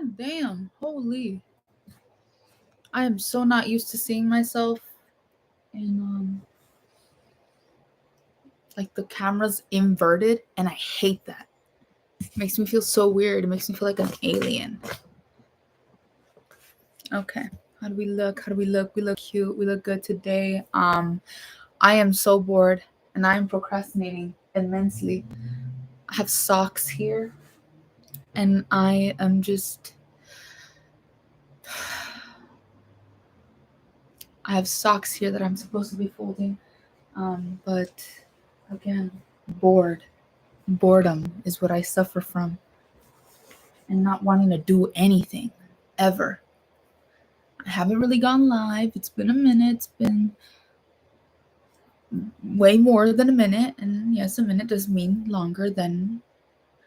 God damn. Holy. I am so not used to seeing myself in like the camera's inverted, and I hate that. It makes me feel so weird. It makes me feel like an alien. Okay. How do we look? How do we look? We look cute. We look good today. I am so bored and I am procrastinating immensely. I have socks here and I am just I have socks here that I'm supposed to be folding. But again, bored. Boredom is what I suffer from. And not wanting to do anything ever. I haven't really gone live. It's been a minute. It's been way more than a minute. And yes, a minute does mean longer than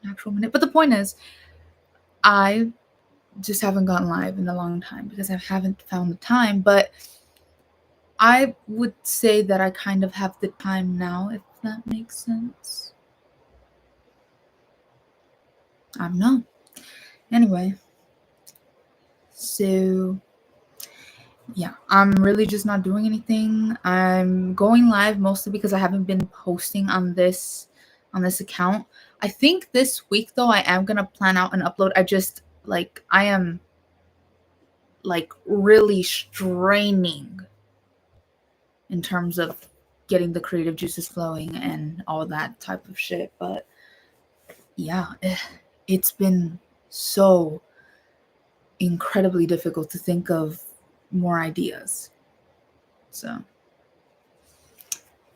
an actual minute. But the point is, I just haven't gone live in a long time because I haven't found the time. But I would say that I kind of have the time now, if that makes sense. I don't know. Anyway, so yeah, I'm really just not doing anything. I'm going live mostly because I haven't been posting on this account. I think this week though I am gonna plan out an upload. I am like really straining in terms of getting the creative juices flowing and all that type of shit. But yeah, it's been so incredibly difficult to think of more ideas. So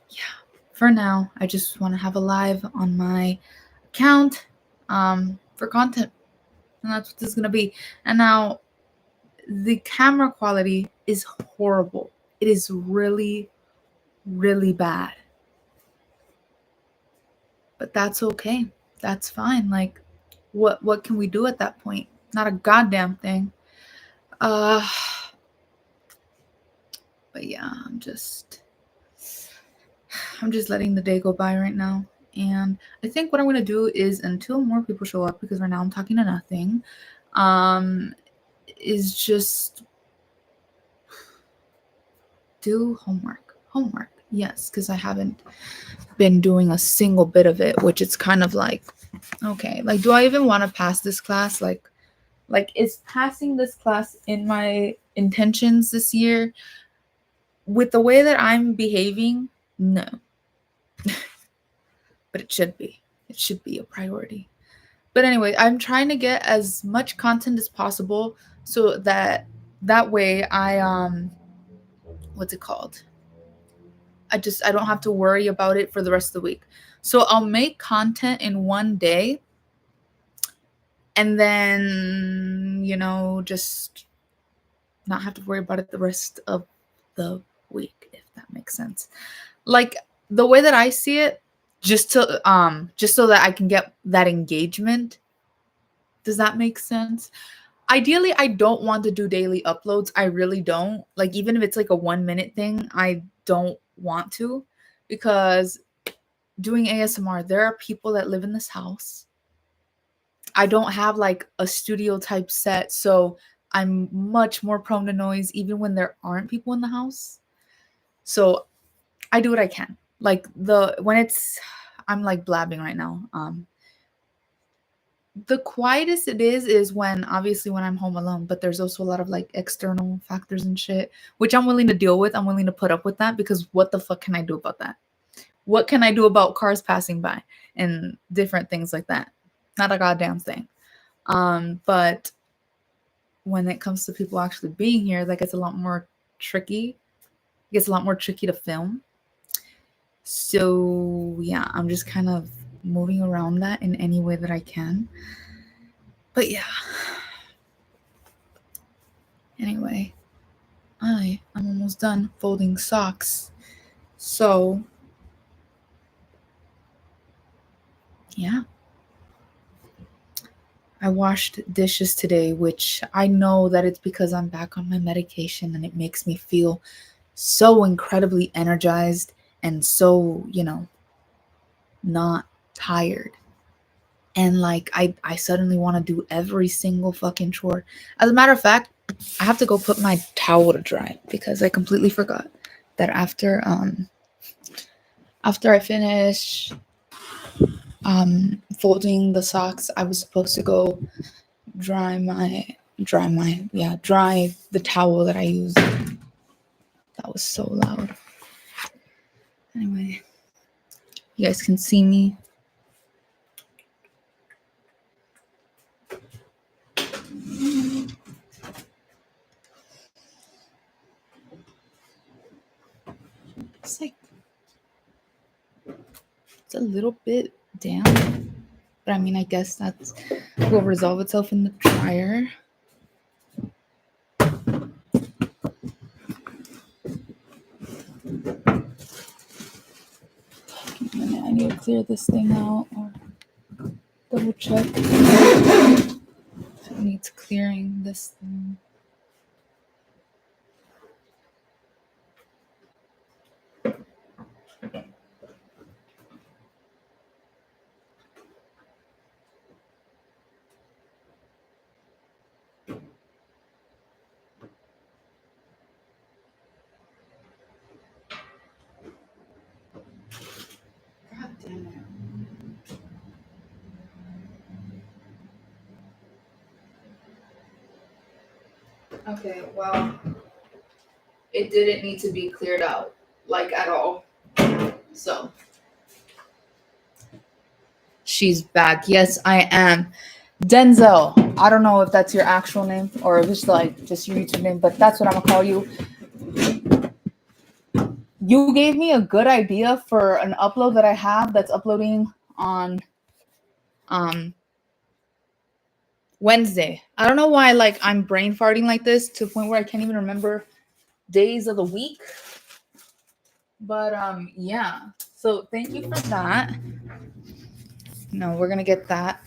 yeah, for now, I just want to have a live on my account for content. And that's what this is going to be. And now the camera quality is horrible. It is really, really bad. But that's okay. That's fine. Like, what can we do at that point? Not a goddamn thing. Uh, but yeah, I'm just letting the day go by right now. And I think what I'm gonna do is until more people show up, because right now I'm talking to nothing, is just do homework. Homework, yes, because I haven't been doing a single bit of it, which it's kind of like, okay, like, do I even want to pass this class? Like, is passing this class in my intentions this year? With the way that I'm behaving, no. But it should be. It should be a priority. But anyway, I'm trying to get as much content as possible so that way I what's it called? I don't have to worry about it for the rest of the week. So I'll make content in one day and then, just not have to worry about it the rest of the week, if that makes sense. Like, the way that I see it, just so that I can get that engagement. Does that make sense? Ideally, I don't want to do daily uploads. I really don't. Like, even if it's like a 1 minute thing, I don't want to, because doing ASMR, there are people that live in this house. I don't have like a studio type set, so I'm much more prone to noise even when there aren't people in the house. So I do what I can. Like, I'm like blabbing right now. The quietest it is when obviously when I'm home alone, but there's also a lot of like external factors and shit, which I'm willing to deal with. I'm willing to put up with that, because what the fuck can I do about that? What can I do about cars passing by and different things like that? Not a goddamn thing. But when it comes to people actually being here, that gets a lot more tricky. It gets a lot more tricky to film. So yeah, I'm just kind of moving around that in any way that I can. But yeah. Anyway, I'm almost done folding socks. So yeah. I washed dishes today, which I know that it's because I'm back on my medication and it makes me feel so incredibly energized and so, not tired. and like I suddenly want to do every single fucking chore. As a matter of fact, I have to go put my towel to dry because I completely forgot that after I finish folding the socks, I was supposed to go dry the towel that I use. That was so loud. Anyway, you guys can see me. It's like it's a little bit damp, but I mean, I guess that will resolve itself in the dryer. I need to clear this thing out or double check if it needs clearing this thing. God damn it. Okay, well, it didn't need to be cleared out, like at all. So, she's back. Yes, I am. Denzel. I don't know if that's your actual name or if it's like just your YouTube name, but that's what I'm gonna call you. You gave me a good idea for an upload that I have that's uploading on Wednesday. I don't know why like I'm brain farting like this to the point where I can't even remember days of the week. But yeah. So thank you for that. No, we're gonna get that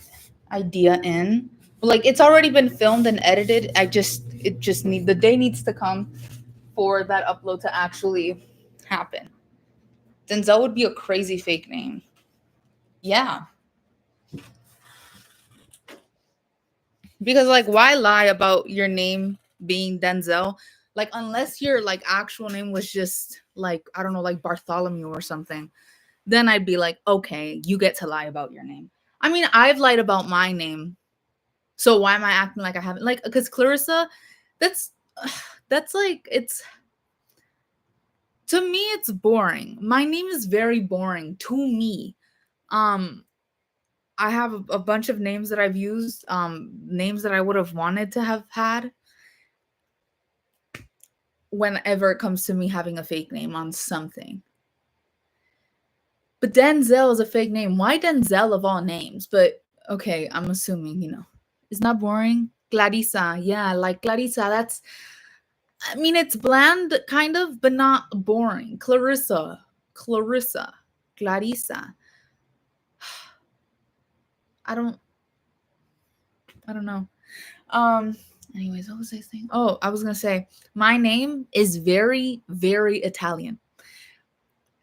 idea in. But like it's already been filmed and edited. The day needs to come for that upload to actually happen. Denzel would be a crazy fake name. Yeah. Because like why lie about your name being Denzel? Like unless your like actual name was just like I don't know like Bartholomew or something, then I'd be like, "Okay, you get to lie about your name." I mean, I've lied about my name. So why am I acting like I haven't like cuz Clarissa that's that's like it's to me it's boring. My name is very boring to me. Um I have a bunch of names that I've used, names that I would have wanted to have had whenever it comes to me having a fake name on something. But Denzel is a fake name. Why Denzel of all names? But okay, I'm assuming, It's not boring. Clarissa. Yeah, like Clarissa. I mean, it's bland kind of, but not boring. Clarissa. Clarissa. Clarissa. I don't know. Anyways, what was I saying? Oh, I was gonna say my name is very, very Italian.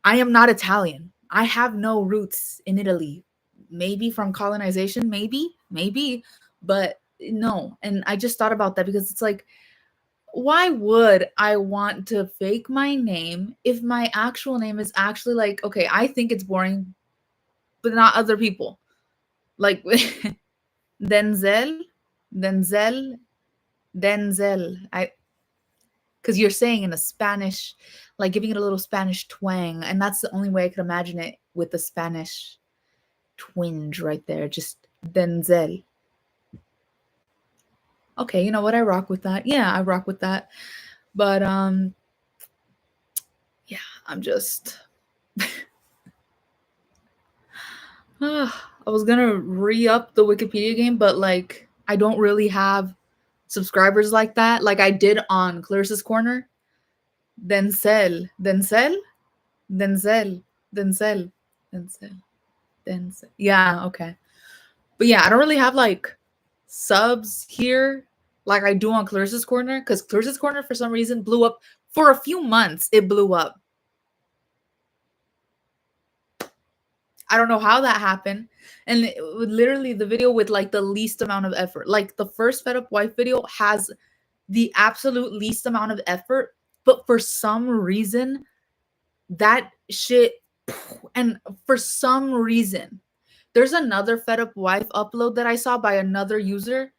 I am not Italian. I have no roots in Italy. Maybe from colonization, maybe, but no. And I just thought about that because it's like, why would I want to fake my name if my actual name is actually like, okay, I think it's boring, but not other people. Like Denzel, Denzel, Denzel. Because you're saying in a Spanish, like giving it a little Spanish twang, and that's the only way I could imagine it with the Spanish twinge right there. Just Denzel. Okay, you know what? I rock with that. Yeah, I rock with that. But yeah, I'm just. I was gonna re-up the Wikipedia game, but like I don't really have subscribers like that. Like I did on Clarissa's Corner. Denzel, Denzel, Denzel, Denzel, Denzel, Denzel. Yeah, okay. But yeah, I don't really have like subs here like I do on Clarissa's Corner because Clarissa's Corner for some reason blew up for a few months. It blew up. I don't know how that happened. And literally the video with like the least amount of effort. Like the first Fed Up Wife video has the absolute least amount of effort, but for some reason, that shit, and for some reason, there's another Fed Up Wife upload that I saw by another user.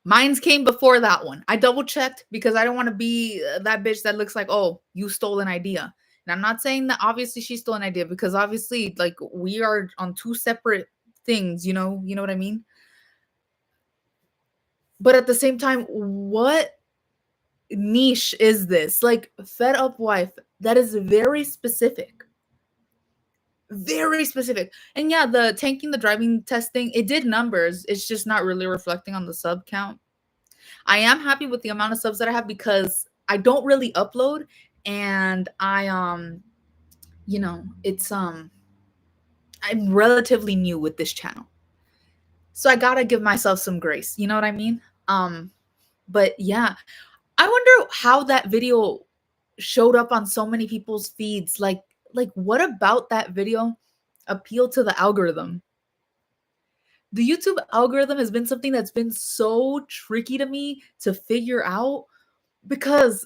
Mine's came before that one. I double checked because I don't want to be that bitch that looks like, oh, you stole an idea. And I'm not saying that obviously she stole an idea, because obviously, like, we are on two separate things, you know what I mean? But at the same time, what niche is this? Like, Fed Up Wife, that is very specific. Very specific. And yeah, the tanking the driving test thing, it did numbers. It's just not really reflecting on the sub count. I am happy with the amount of subs that I have because I don't really upload, and it's I'm relatively new with this channel. So I got to give myself some grace. You know what I mean? But yeah, I wonder how that video showed up on so many people's feeds. Like what about that video appealed to the algorithm? The YouTube algorithm has been something that's been so tricky to me to figure out, because,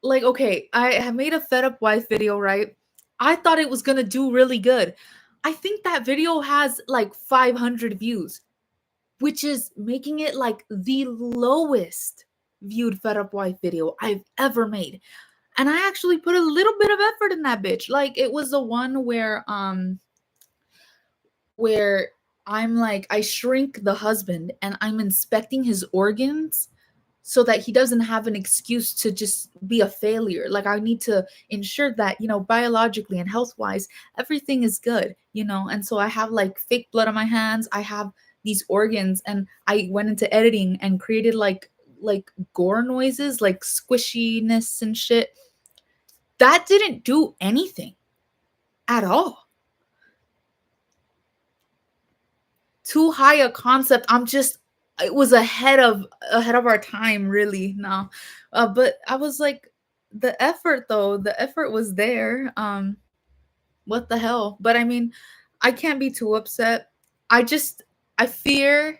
like, okay, I have made a Fed Up Wife video, right? I thought it was gonna do really good. I think that video has like 500 views, which is making it like the lowest viewed Fed Up Wife video I've ever made. And I actually put a little bit of effort in that bitch. Like, it was the one where I'm like, I shrink the husband and I'm inspecting his organs so that he doesn't have an excuse to just be a failure. Like, I need to ensure that, biologically and health wise, everything is good, And so I have like fake blood on my hands. I have these organs, and I went into editing and created like gore noises, like squishiness and shit. That didn't do anything at all. Too high a concept. It was ahead of our time, really. No. But I was like, the effort though, the effort was there. What the hell? But I mean, I can't be too upset. I fear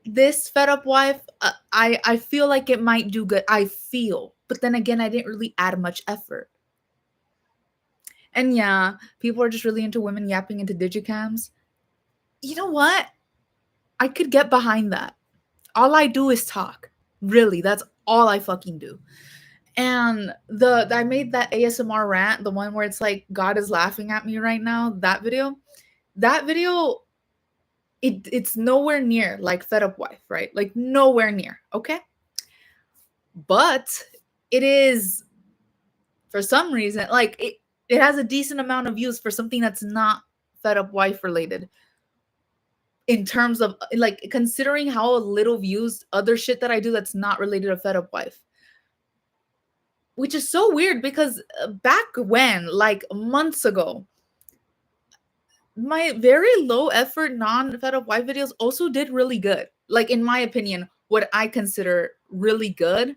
this Fed Up Wife. I feel like it might do good. I feel. But then again, I didn't really add much effort. And yeah, people are just really into women yapping into digicams. You know what? I could get behind that. All I do is talk. Really, that's all I fucking do. And I made that ASMR rant, the one where it's like God is laughing at me right now, that video. It's nowhere near like Fed Up Wife, right? Like, nowhere near, okay? But it is, for some reason, like, it has a decent amount of views for something that's not Fed Up Wife related. In terms of, like, considering how little views other shit that I do that's not related to Fed Up Wife. Which is so weird, because back when, like months ago, my very low effort non-Fed Up Wife videos also did really good. Like, in my opinion, what I consider really good,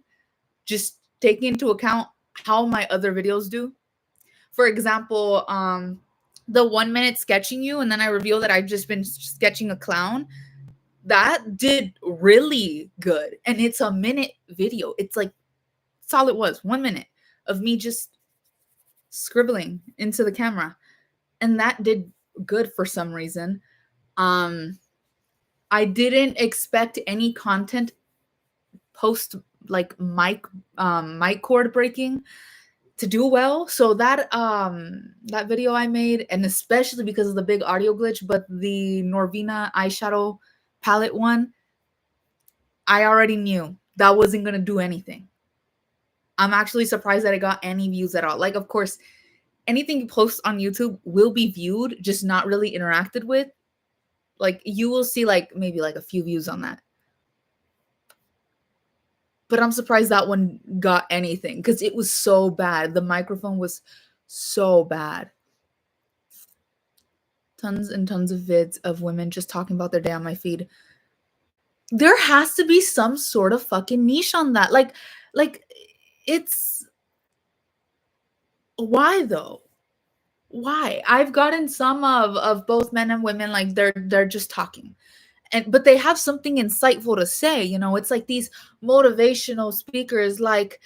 just taking into account how my other videos do. For example, the 1 minute sketching you, and then I reveal that I've just been sketching a clown. That did really good. And it's a minute video. It's like, that's all it was. 1 minute of me just scribbling into the camera. And that did good for some reason. I didn't expect any content post like mic cord breaking to do well. So that video I made, and especially because of the big audio glitch, but the Norvina eyeshadow palette one, I already knew that wasn't gonna do anything. I'm actually surprised that it got any views at all. Like, of course, anything you post on YouTube will be viewed, just not really interacted with. Like, you will see like maybe like a few views on that. But I'm surprised that one got anything, because it was so bad. The microphone was so bad. Tons and tons of vids of women just talking about their day on my feed. There has to be some sort of fucking niche on that. Like it's Why though? Why? I've gotten some of both men and women, like they're just talking. And but they have something insightful to say, you know. It's like these motivational speakers, like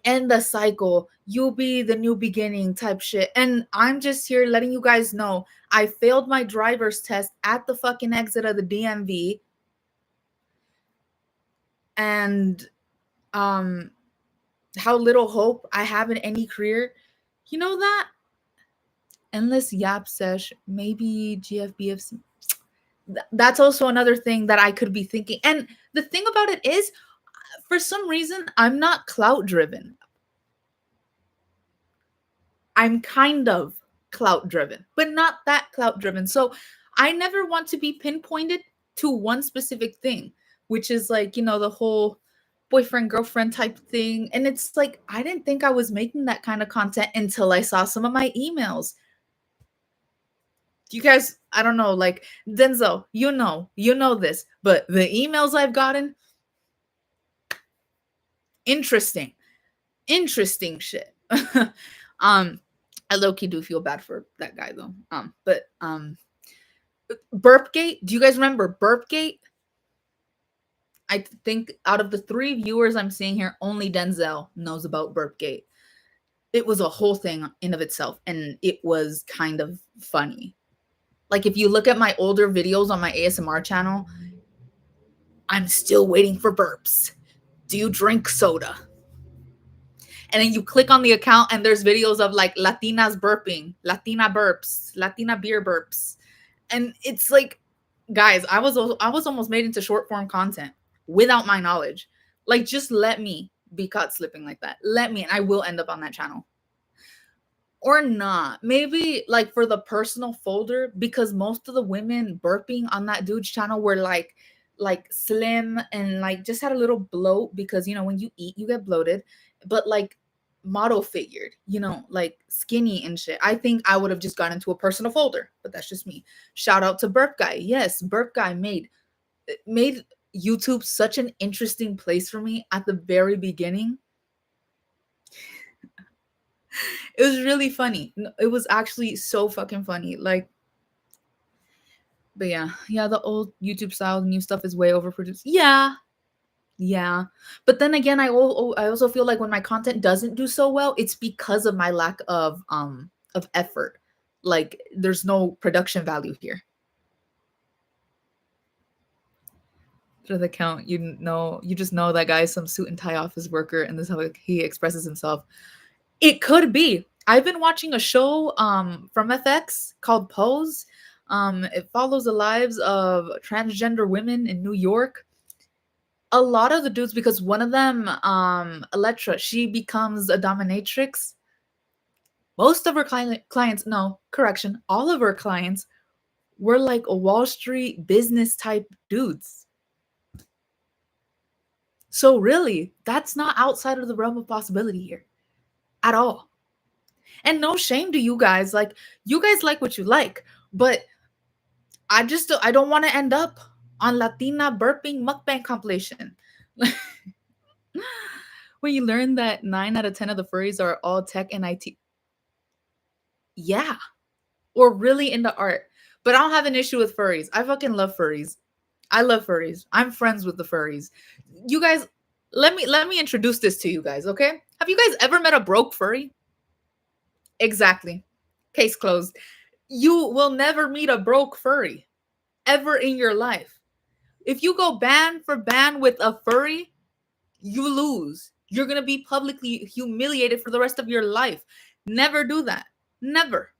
end the cycle, you'll be the new beginning type shit. And I'm just here letting you guys know I failed my driver's test at the fucking exit of the DMV. And um how little hope I have in any career. You know that? Endless yap sesh, maybe GFBFC. That's also another thing that I could be thinking. And the thing about it is, for some reason, I'm not clout driven. I'm kind of clout driven, but not that clout driven. So I never want to be pinpointed to one specific thing, which is like, you know, the whole boyfriend girlfriend type thing. And it's like, I didn't think I was making that kind of content until I saw some of my emails. You guys, I don't know, like Denzel, you know this, but the emails I've gotten, interesting, interesting shit. I low-key do feel bad for that guy though. But Burpgate, do you guys remember Burpgate? I think out of the 3 viewers I'm seeing here, only Denzel knows about Burpgate. It was a whole thing in of itself, and it was kind of funny. Like if you look at my older videos on my ASMR channel, I'm still waiting for burps. Do you drink soda? And then you click on the account and there's videos of like Latinas burping, Latina burps, Latina beer burps. And it's like, guys, I was almost made into short form content without my knowledge. Like, just let me be caught slipping like that. Let me, and I will end up on that channel. Or not. Maybe like for the personal folder, because most of the women burping on that dude's channel were like slim and like just had a little bloat, because you know when you eat you get bloated, but like model figured, you know, like skinny and shit. I think I would have just gone into a personal folder, but that's just me. Shout out to Burp Guy. Yes, Burp Guy made YouTube such an interesting place for me at the very beginning. It was really funny. It was actually so fucking funny. Like, but yeah, the old YouTube style, the new stuff is way overproduced. Yeah. But then again, I also feel like when my content doesn't do so well, it's because of my lack of effort. Like, there's no production value here. To the count, you just know that guy's some suit and tie office worker, and this is how he expresses himself. It could be. I've been watching a show from FX called Pose. It follows the lives of transgender women in New York. A lot of the dudes, because one of them, Electra, she becomes a dominatrix. Most of her clients, no, correction, all of her clients were like Wall Street business type dudes. So really, that's not outside of the realm of possibility here at all. And no shame to you guys. Like, you guys like what you like, but I don't want to end up on Latina burping mukbang compilation. When you learn that 9 out of 10 of the furries are all tech and IT. Yeah. Or really into art. But I don't have an issue with furries. I fucking love furries. I love furries. I'm friends with the furries. You guys, let me introduce this to you guys, okay? Have you guys ever met a broke furry? Exactly. Case closed. You will never meet a broke furry ever in your life. If you go ban for ban with a furry, you lose. You're going to be publicly humiliated for the rest of your life. Never do that. Never.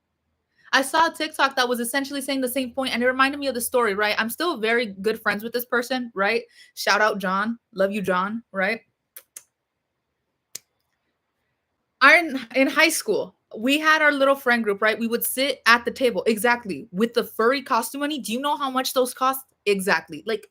I saw a TikTok that was essentially saying the same point, and it reminded me of the story, right? I'm still very good friends with this person, right? Shout out John. Love you, John, right? In high school, we had our little friend group, right? We would sit at the table, exactly, with the furry costume money. Do you know how much those cost? Exactly. Like,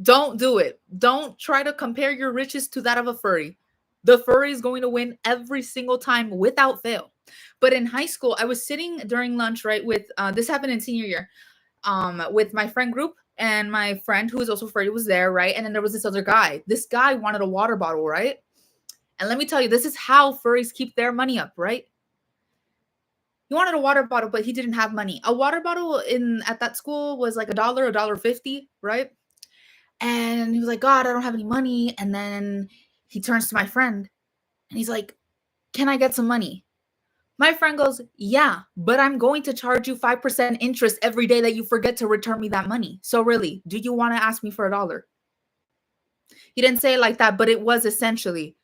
don't do it. Don't try to compare your riches to that of a furry. The furry is going to win every single time without fail. But in high school, I was sitting during lunch, right, with this happened in senior year, with my friend group, and my friend who was also furry was there, right? And then there was this other guy. This guy wanted a water bottle, right? And let me tell you, this is how furries keep their money up, right? He wanted a water bottle, but he didn't have money. A water bottle at that school was like $1.50, right? And he was like, God, I don't have any money. And then he turns to my friend and he's like, can I get some money? My friend goes, yeah, but I'm going to charge you 5% interest every day that you forget to return me that money. So really, do you want to ask me for $1? He didn't say it like that, but it was essentially,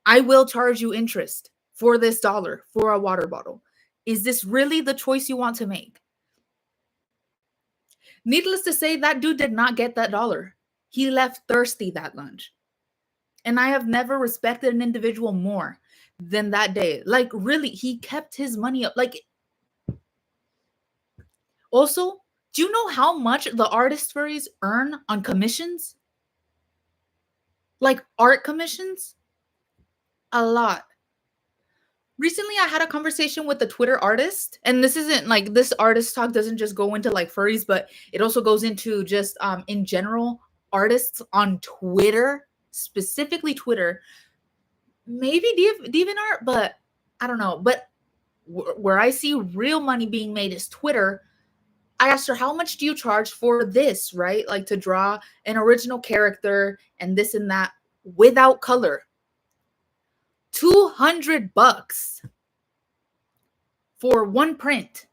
I will charge you interest for this dollar for a water bottle. Is this really the choice you want to make? Needless to say, that dude did not get that dollar. He left thirsty that lunch. And I have never respected an individual more than that day. Like, really, he kept his money up. Like, also, do you know how much the artist furries earn on commissions? Like art commissions? A lot. Recently, I had a conversation with a Twitter artist, and this isn't like this artist talk doesn't just go into like furries, but it also goes into just in general artists on Twitter, specifically Twitter, maybe DeviantArt, but I don't know. But where I see real money being made is Twitter. I asked her, how much do you charge for this, right? Like to draw an original character and this and that without color. $200 for one print.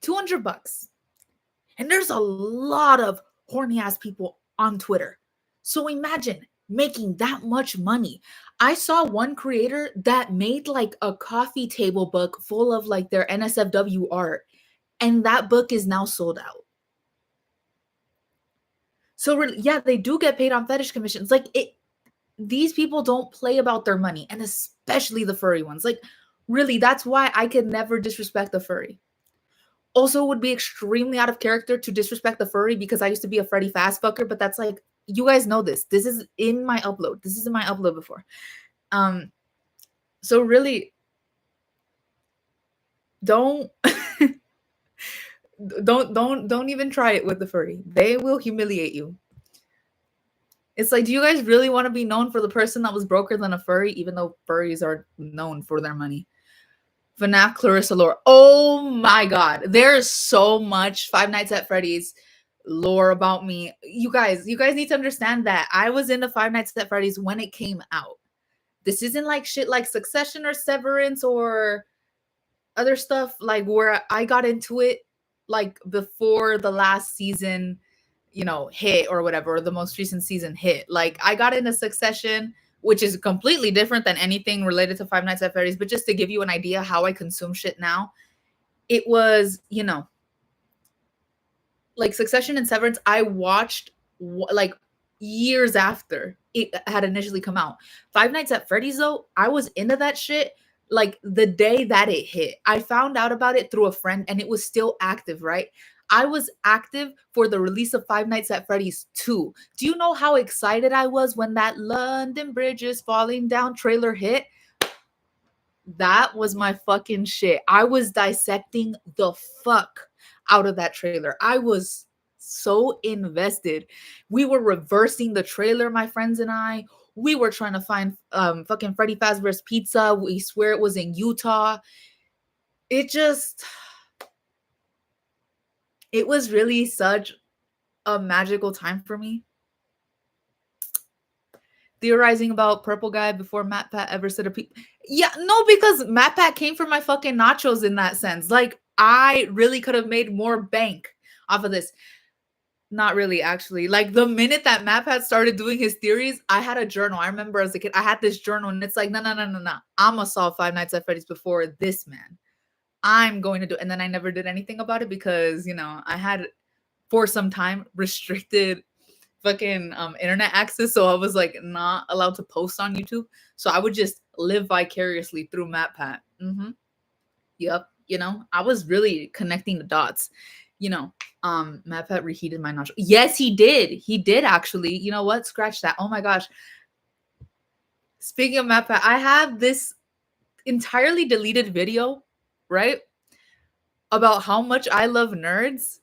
$200. And there's a lot of horny ass people on Twitter. So imagine making that much money. I saw one creator that made like a coffee table book full of like their NSFW art, and that book is now sold out. So yeah, they do get paid on fetish commissions. Like these people don't play about their money, and especially the furry ones. Like really, that's why I could never disrespect the furry. Also, would be extremely out of character to disrespect the furry because I used to be a Freddy Fazfucker, but that's like, you guys know this. This is in my upload. This is in my upload before. So really, don't don't even try it with the furry. They will humiliate you. It's like, do you guys really want to be known for the person that was broker than a furry, even though furries are known for their money? FNAF Clarissa lore. Oh my god. There's so much Five Nights at Freddy's lore about me. You guys need to understand that I was into Five Nights at Freddy's when it came out. This isn't like shit like Succession or Severance or other stuff like where I got into it like before the last season, hit or whatever, or the most recent season hit. Like I got into Succession, which is completely different than anything related to Five Nights at Freddy's. But just to give you an idea how I consume shit now, it was, like Succession and Severance, I watched like years after it had initially come out. Five Nights at Freddy's, though, I was into that shit like the day that it hit. I found out about it through a friend and it was still active, right? I was active for the release of Five Nights at Freddy's 2. Do you know how excited I was when that London Bridge is falling down trailer hit? That was my fucking shit. I was dissecting the fuck out of that trailer. I was so invested. We were reversing the trailer, my friends and I. We were trying to find fucking Freddy Fazbear's Pizza. We swear it was in Utah. It was really such a magical time for me. Theorizing about Purple Guy before MatPat ever said a peep. Yeah, no, because MatPat came from my fucking nachos in that sense. Like, I really could have made more bank off of this. Not really, actually. Like, the minute that MatPat started doing his theories, I had a journal. I remember as a kid, I had this journal, and it's like, no. I'm going to solve Five Nights at Freddy's before this man. I'm going to do it. And then I never did anything about it because, I had, for some time, restricted fucking internet access, so I was like not allowed to post on YouTube. So I would just live vicariously through MatPat. Yep, I was really connecting the dots. MatPat reheated my nostril. Yes, he did. He did actually. You know what? Scratch that. Oh my gosh. Speaking of MatPat, I have this entirely deleted video, right? About how much I love nerds.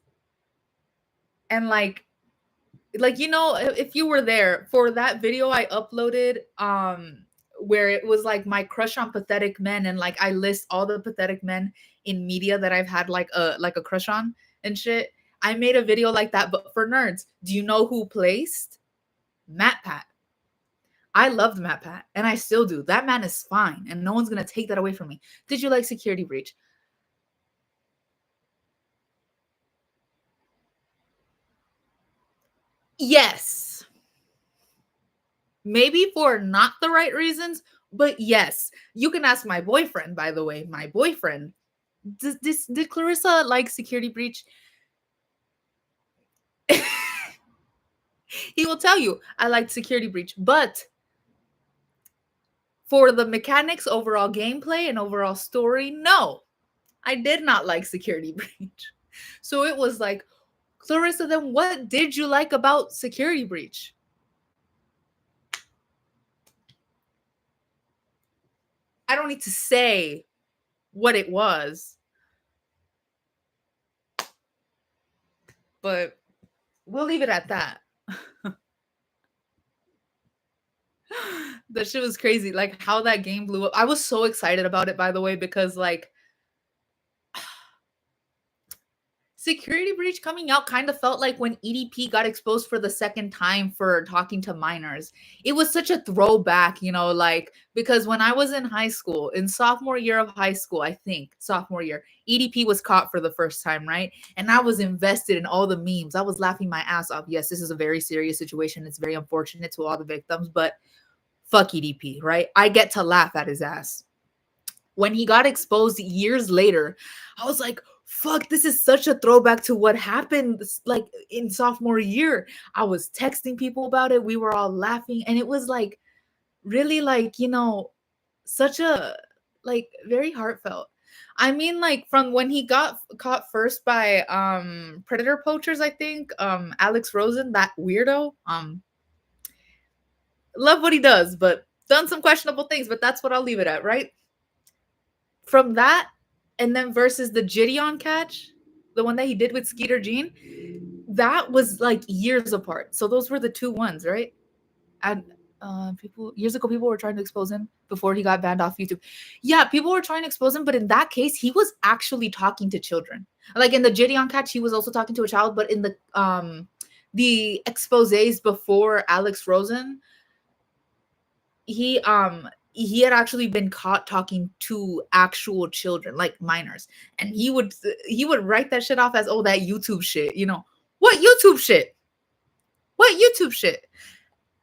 And like if you were there for that video I uploaded where it was like my crush on pathetic men, and like I list all the pathetic men in media that I've had like a crush on and shit. I made a video like that, but for nerds. Do you know who placed? MatPat. I loved MatPat, and I still do. That man is fine, and no one's gonna take that away from me. Did you like Security Breach? Yes. Maybe for not the right reasons, but yes. You can ask my boyfriend, by the way. My boyfriend. Did Clarissa like Security Breach? He will tell you I liked Security Breach, but for the mechanics, overall gameplay, and overall story, no, I did not like Security Breach. So it was like, Clarissa, then what did you like about Security Breach? I don't need to say what it was, but we'll leave it at that. That shit was crazy. Like how that game blew up. I was so excited about it, by the way, because like Security Breach coming out kind of felt like when EDP got exposed for the second time for talking to minors. It was such a throwback, you know, like because when I was in high school, in sophomore year of high school, I think sophomore year, EDP was caught for the first time, right? And I was invested in all the memes. I was laughing my ass off. Yes, this is a very serious situation. It's very unfortunate to all the victims, but fuck EDP, right? I get to laugh at his ass. When he got exposed years later, I was like, fuck, this is such a throwback to what happened like in sophomore year. I was texting people about it. We were all laughing. And it was like really like, you know, such a like very heartfelt. I mean, like from when he got caught first by predator poachers, I think, Alex Rosen, that weirdo. Love what he does, but done some questionable things, but that's what I'll leave it at, right? From that, and then versus the Gideon catch, the one that he did with Skeeter Jean, that was like years apart. So those were the two ones, right? And people years ago, people were trying to expose him before he got banned off YouTube. Yeah, people were trying to expose him, but in that case, he was actually talking to children. Like in the Gideon catch, he was also talking to a child, but in the exposés before Alex Rosen, he had actually been caught talking to actual children, like minors, and he would write that shit off as, oh, that YouTube shit, you know. What YouTube shit? What YouTube shit?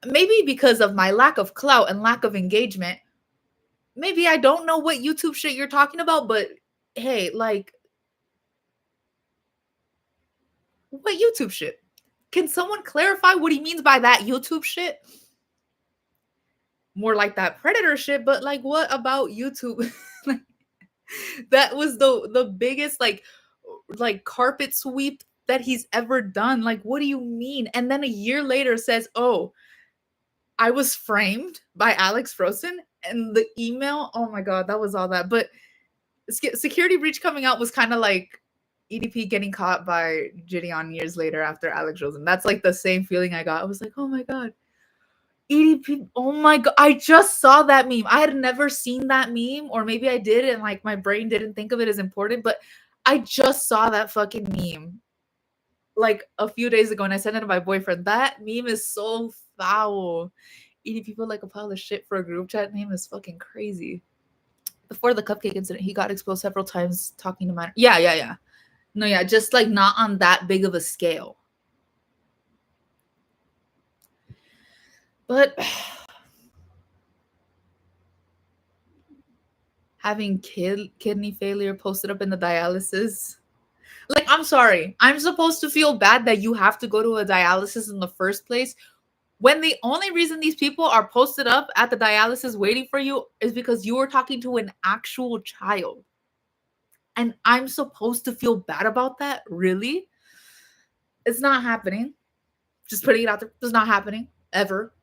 Maybe because of my lack of clout and lack of engagement, maybe I don't know what YouTube shit you're talking about, but hey, like, what YouTube shit? Can someone clarify what he means by that YouTube shit? More like that predator shit, but like what about YouTube? That was the biggest like carpet sweep that he's ever done. Like, what do you mean? And then a year later says, "Oh, I was framed by Alex Rosen." And the email, oh my god, that was all that. But Security Breach coming out was kind of like EDP getting caught by Gideon years later after Alex Rosen. That's like the same feeling I got. I was like, oh my god, EDP. Oh my god, I just saw that meme. I had never seen that meme, or maybe I did, and like my brain didn't think of it as important, but I just saw that fucking meme like a few days ago, and I sent it to my boyfriend. That meme is so foul. Eating people like a pile of shit for a group chat name is fucking crazy. Before the cupcake incident, he got exposed several times talking to minor. Yeah, yeah, yeah. No, yeah, just like not on that big of a scale. But having kidney failure posted up in the dialysis. Like, I'm sorry. I'm supposed to feel bad that you have to go to a dialysis in the first place when the only reason these people are posted up at the dialysis waiting for you is because you were talking to an actual child. And I'm supposed to feel bad about that? Really? It's not happening. Just putting it out there. It's not happening ever.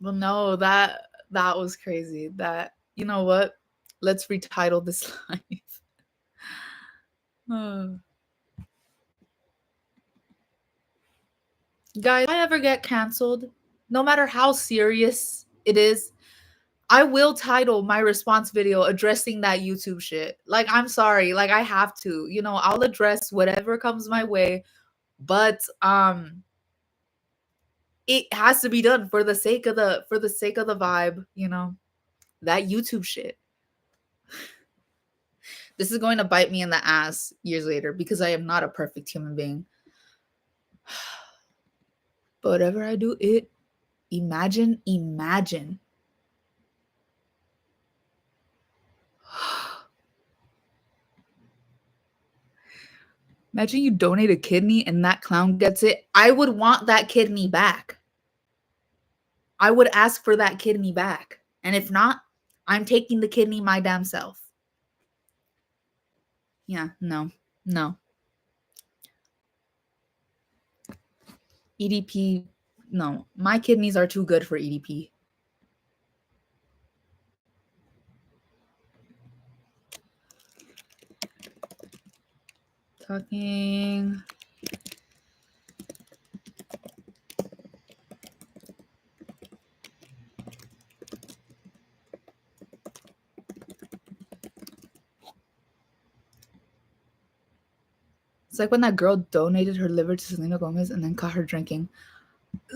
Well, no, that was crazy. That, you know what? Let's retitle this life. Guys, if I ever get canceled, no matter how serious It is. I will title my response video addressing that YouTube shit. Like, I'm sorry. Like, I have to. You know, I'll address whatever comes my way, but it has to be done for the sake of the vibe, you know. That YouTube shit. This is going to bite me in the ass years later because I am not a perfect human being. But whatever I do, imagine. Imagine you donate a kidney and that clown gets it. I would want that kidney back. I would ask for that kidney back. And if not, I'm taking the kidney my damn self. Yeah, no. EDP, no. My kidneys are too good for EDP. Talking. It's like when that girl donated her liver to Selena Gomez and then caught her drinking.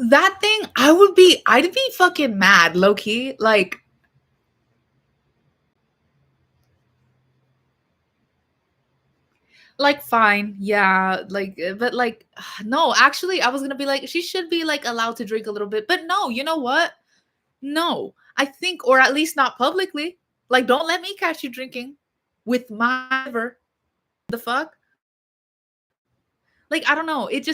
That thing, I'd be fucking mad, low key. Like fine, yeah, like, but like, no, actually, I was gonna be like, she should be like allowed to drink a little bit, but no, you know what? No, I think, or at least not publicly. Like, don't let me catch you drinking with my liver. The fuck? Like, I don't know. It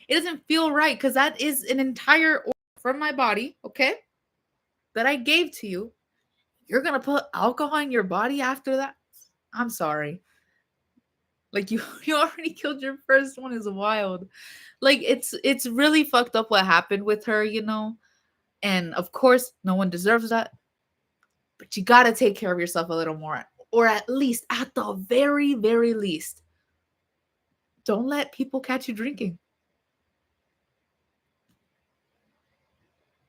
doesn't feel right because that is an entire organ from my body, okay? That I gave to you. You're gonna put alcohol in your body after that? I'm sorry. Like, you already killed your first one is wild. Like, it's really fucked up what happened with her, you know? And of course, no one deserves that. But you gotta take care of yourself a little more. Or at least, at the very, very least, don't let people catch you drinking.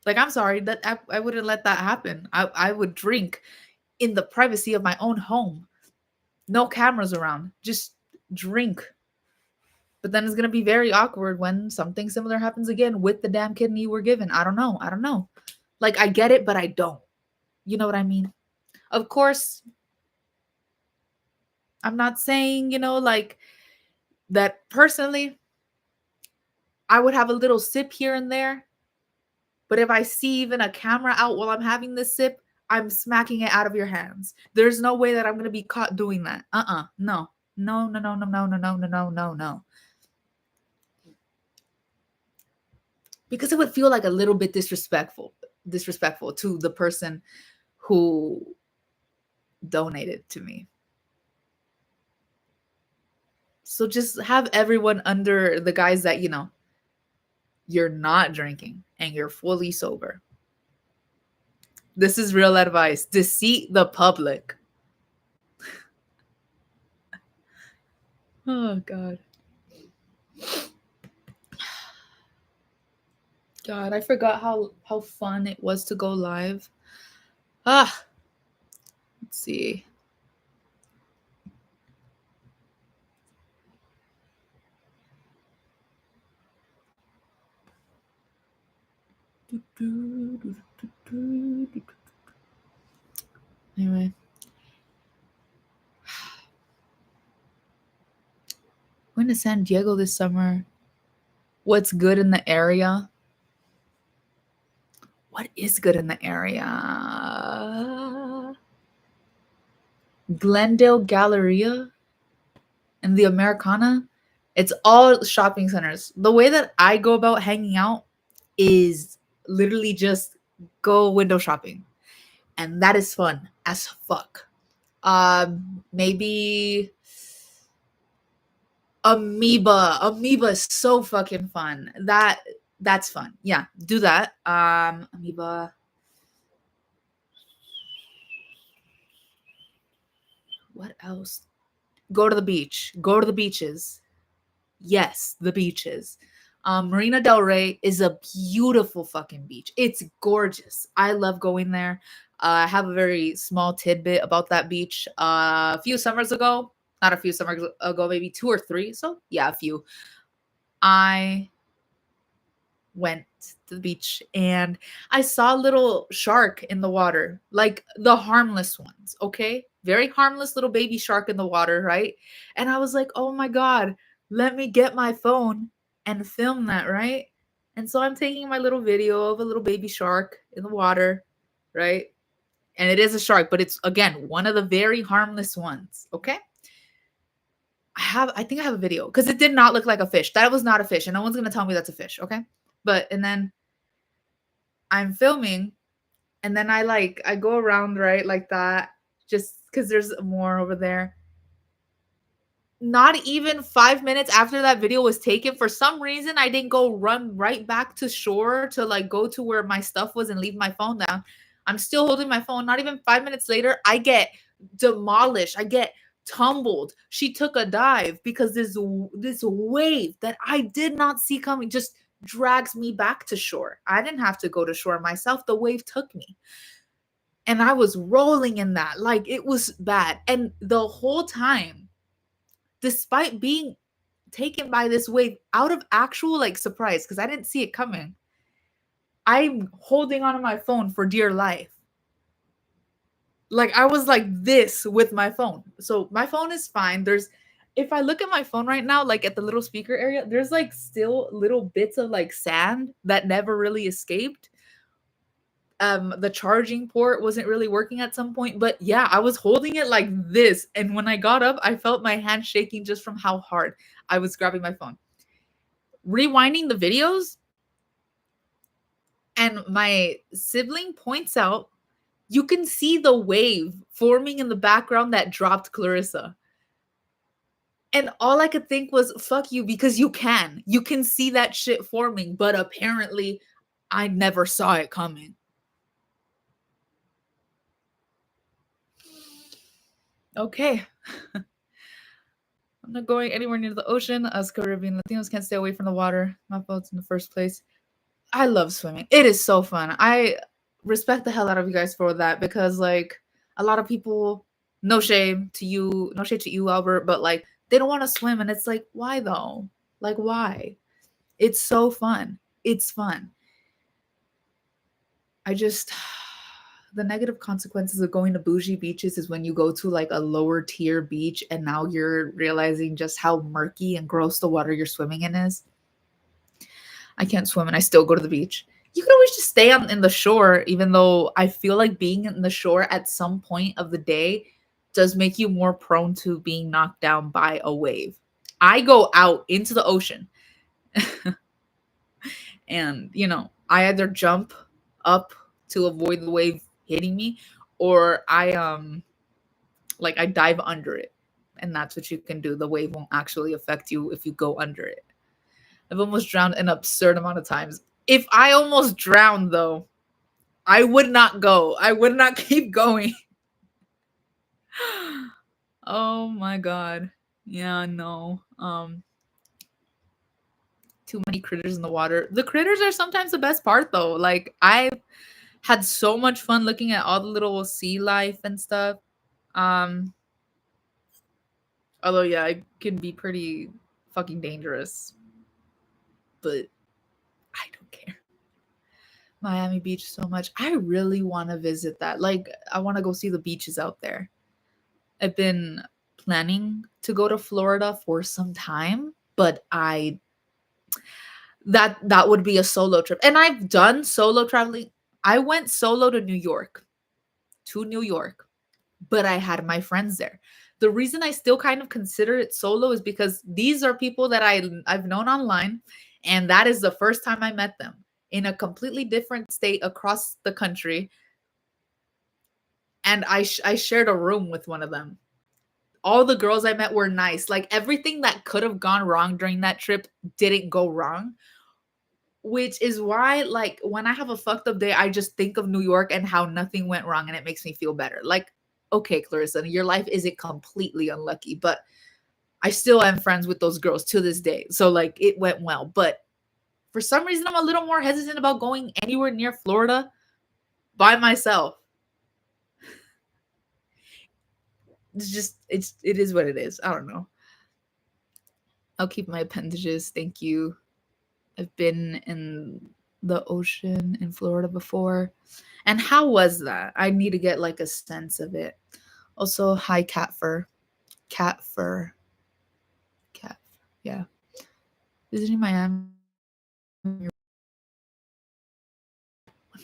Like, I'm sorry, that I wouldn't let that happen. I would drink in the privacy of my own home. No cameras around. Just drink. But then it's gonna be very awkward when something similar happens again with the damn kidney you were given. I don't know. Like, I get it, but I don't. You know what I mean? Of course, I'm not saying, you know, like that personally, I would have a little sip here and there. But if I see even a camera out while I'm having this sip, I'm smacking it out of your hands. There's no way that I'm gonna be caught doing that. No. No. Because it would feel like a little bit disrespectful to the person who donated to me. So just have everyone under the guise that, you know, you're not drinking and you're fully sober. This is real advice. Deceive the public. Oh, God. God, I forgot how fun it was to go live. Let's see. Anyway. Going to San Diego this summer. What's good in the area? What is good in the area? Glendale Galleria and the Americana. It's all shopping centers. The way that I go about hanging out is literally just go window shopping. And that is fun as fuck. Maybe Amoeba is so fucking fun. That's fun. Yeah, do that. Amoeba. What else? Go to the beach. Go to the beaches. Yes, the beaches. Marina del Rey is a beautiful fucking beach. It's gorgeous. I love going there. I have a very small tidbit about that beach. A few summers ago, not a few summers ago, maybe 2 or 3. So yeah, a few. I went to the beach and I saw a little shark in the water, like the harmless ones, okay? Very harmless little baby shark in the water, right? And I was like, "Oh my god, let me get my phone and film that," right? And so I'm taking my little video of a little baby shark in the water, right? And it is a shark, but it's again one of the very harmless ones, okay? I think I have a video because it did not look like a fish. That was not a fish, and no one's gonna tell me that's a fish, okay? But and then I'm filming and then I go around right like that just because there's more over there. Not even 5 minutes after that video was taken, for some reason I didn't go run right back to shore to like go to where my stuff was and leave my phone down. I'm still holding my phone. Not even 5 minutes later, I get demolished. I get tumbled. She took a dive because this wave that I did not see coming just drags me back to shore. I didn't have to go to shore myself. The wave took me. And I was rolling in that. Like it was bad. And the whole time, despite being taken by this wave out of actual like surprise, because I didn't see it coming, I'm holding onto my phone for dear life. Like I was like this with my phone. So my phone is fine. If I look at my phone right now, like at the little speaker area, there's like still little bits of like sand that never really escaped. The charging port wasn't really working at some point, but yeah, I was holding it like this, and when I got up I felt my hand shaking just from how hard I was grabbing my phone. Rewinding the videos, and my sibling points out you can see the wave forming in the background that dropped Clarissa. And all I could think was, fuck you, because you can see that shit forming, but apparently I never saw it coming. Okay. I'm not going anywhere near the ocean. Us Caribbean Latinos can't stay away from the water. My fault in the first place. I love swimming. It is so fun. I respect the hell out of you guys for that because, like, a lot of people, no shame to you, no shade to you, Albert, but like, they don't want to swim. And it's like, why though? Like, why? It's so fun. It's fun. I just the negative consequences of going to bougie beaches is when you go to like a lower tier beach and now you're realizing just how murky and gross the water you're swimming in is. I can't swim and I still go to the beach. You can always just stay in the shore, even though I feel like being in the shore at some point of the day does make you more prone to being knocked down by a wave. I go out into the ocean and, I either jump up to avoid the wave hitting me, or I dive under it. And that's what you can do. The wave won't actually affect you if you go under it. I've almost drowned an absurd amount of times. If I almost drowned though, I would not go. I would not keep going. Oh my god. Yeah, no. Too many critters in the water. The critters are sometimes the best part though. Like I've had so much fun looking at all the little sea life and stuff. Although yeah, it can be pretty fucking dangerous. But I don't care. Miami Beach so much. I really want to visit that. Like I want to go see the beaches out there. I've been planning to go to Florida for some time, but that would be a solo trip. And I've done solo traveling. I went solo to New York, but I had my friends there. The reason I still kind of consider it solo is because these are people that I've known online, and that is the first time I met them in a completely different state across the country. And I shared a room with one of them. All the girls I met were nice. Like everything that could have gone wrong during that trip didn't go wrong. Which is why, like, when I have a fucked up day, I just think of New York and how nothing went wrong and it makes me feel better. Like, okay, Clarissa, your life isn't completely unlucky, but I still am friends with those girls to this day. So, like, it went well. But For some reason, I'm a little more hesitant about going anywhere near Florida by myself. It is what it is. I don't know. I'll keep my appendages. Thank you. I've been in the ocean in Florida before. And how was that? I need to get like a sense of it. Also, hi cat fur. Cat fur. Cat. Yeah. Visiting Miami. Would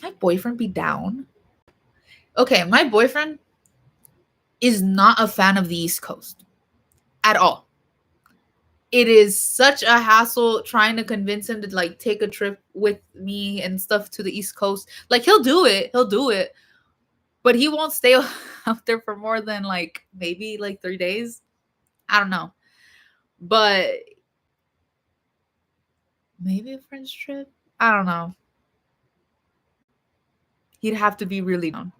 my boyfriend be down? Okay, my boyfriend is not a fan of the East Coast at all. It is such a hassle trying to convince him to like take a trip with me and stuff to the East Coast. Like he'll do it, but he won't stay out there for more than like maybe like 3 days. I don't know, but maybe a French trip. I don't know. He'd have to be really down.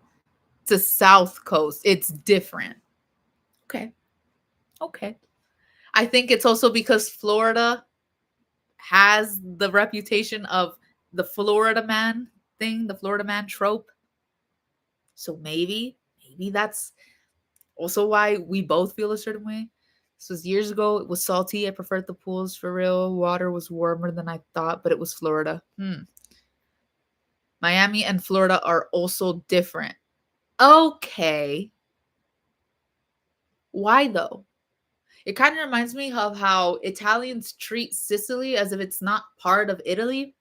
It's a South Coast. It's different. Okay. Okay. I think it's also because Florida has the reputation of the Florida man thing, the Florida man trope. So maybe that's also why we both feel a certain way. This was years ago. It was salty. I preferred the pools for real. Water was warmer than I thought, but it was Florida. Miami and Florida are also different. Okay. Why though? It kind of reminds me of how Italians treat Sicily as if it's not part of Italy.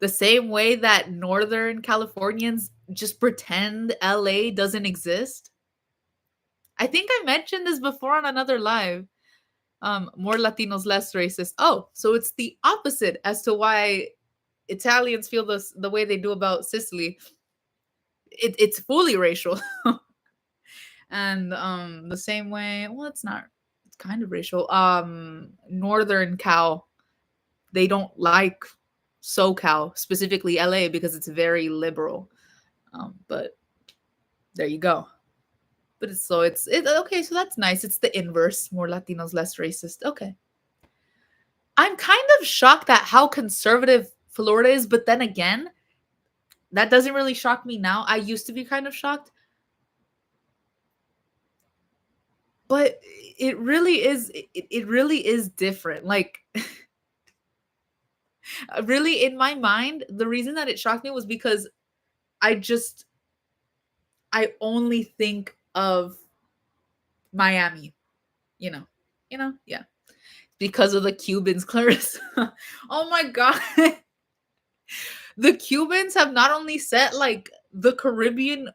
The same way that Northern Californians just pretend LA doesn't exist. I think I mentioned this before on another live. More Latinos, less racist. Oh, so it's the opposite as to why Italians feel the way they do about Sicily. It's fully racial. And the same way, well, it's not, it's kind of racial. Northern Cal, they don't like SoCal, specifically LA, because it's very liberal. But there you go. But it's okay, so that's nice. It's the inverse, more Latinos, less racist. Okay. I'm kind of shocked at how conservative Florida is, but then again, that doesn't really shock me now. I used to be kind of shocked. But it really is different. Like really in my mind, the reason that it shocked me was because I just I only think of Miami, you know. Yeah. Because of the Cubans, Clarissa. Oh my god. The Cubans have not only set like the Caribbean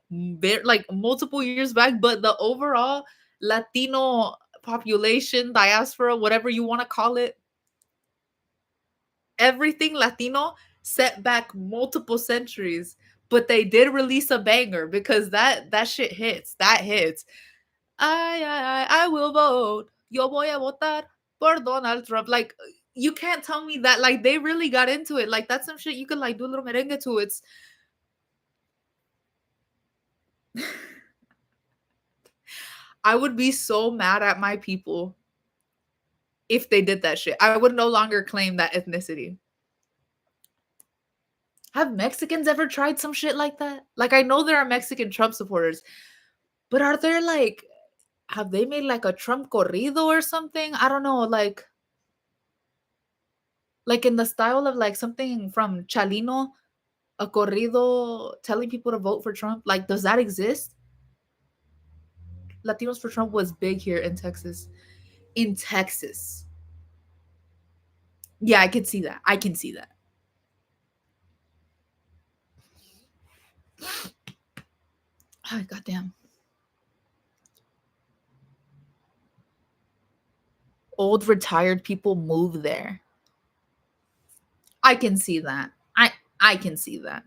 like multiple years back, but the overall Latino population, diaspora, whatever you want to call it, everything Latino set back multiple centuries. But they did release a banger because that shit hits. That hits. I will vote. Yo voy a votar por Donald Trump. Like you can't tell me that like they really got into it. Like that's some shit you could like do a little merengue to. It's I would be so mad at my people if they did that shit. I would no longer claim that ethnicity. Have Mexicans ever tried some shit like that? Like I know there are Mexican Trump supporters, but are there like have they made like a Trump corrido or something? I don't know, like in the style of like something from Chalino, a corrido telling people to vote for Trump. Like, does that exist? Latinos for Trump was big here in Texas. In Texas. Yeah, I can see that. I can see that. Oh, goddamn. Old retired people move there. I can see that. I can see that.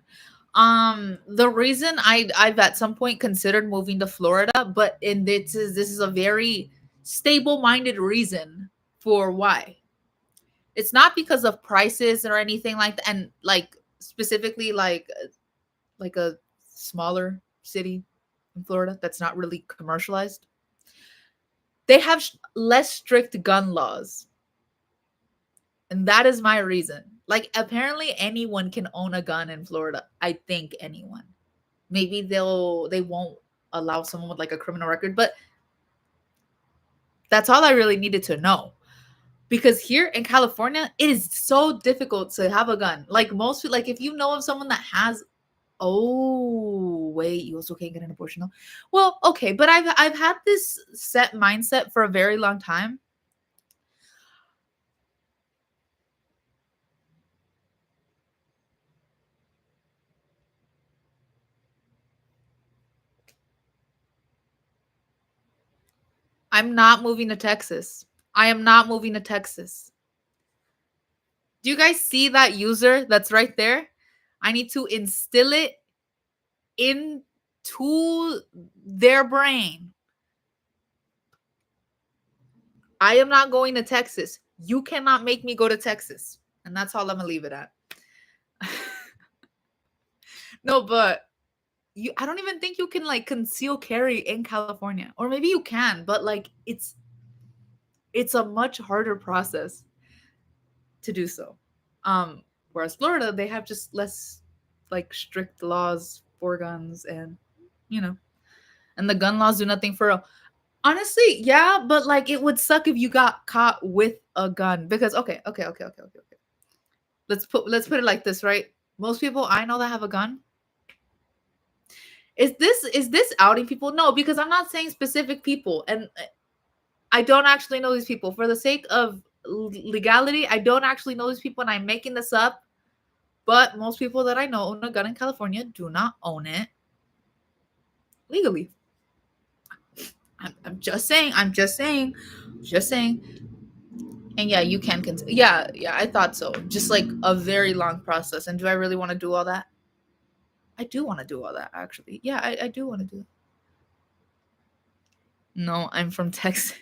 The reason I've at some point considered moving to Florida, but in this is a very stable-minded reason for why. It's not because of prices or anything like that, and like specifically like a smaller city in Florida that's not really commercialized. They have less strict gun laws. And that is my reason. Like, apparently anyone can own a gun in Florida. I think anyone. Maybe they won't allow someone with like a criminal record, but that's all I really needed to know. Because here in California, it is so difficult to have a gun. Like most, like if you know of someone that has, oh wait, you also can't get an abortion. No? Well, okay, but I've had this set mindset for a very long time. I'm not moving to Texas. I am not moving to Texas. Do you guys see that user that's right there? I need to instill it into their brain. I am not going to Texas. You cannot make me go to Texas. And that's all I'm gonna leave it at. No, but I don't even think you can like conceal carry in California. Or maybe you can, but like it's a much harder process to do so. Whereas Florida, they have just less like strict laws for guns, and you know, and the gun laws do nothing for real. Honestly, yeah, but like it would suck if you got caught with a gun because okay. Let's put it like this, right? Most people I know that have a gun. Is this outing people? No, because I'm not saying specific people, and I don't actually know these people. For the sake of legality, I don't actually know these people, and I'm making this up. But most people that I know own a gun in California do not own it legally. I'm just saying. I'm just saying. Just saying. And yeah, you can continue. Yeah, I thought so. Just like a very long process. And do I really want to do all that? I do want to do all that, actually. Yeah, I do want to do it. No, I'm from Texas.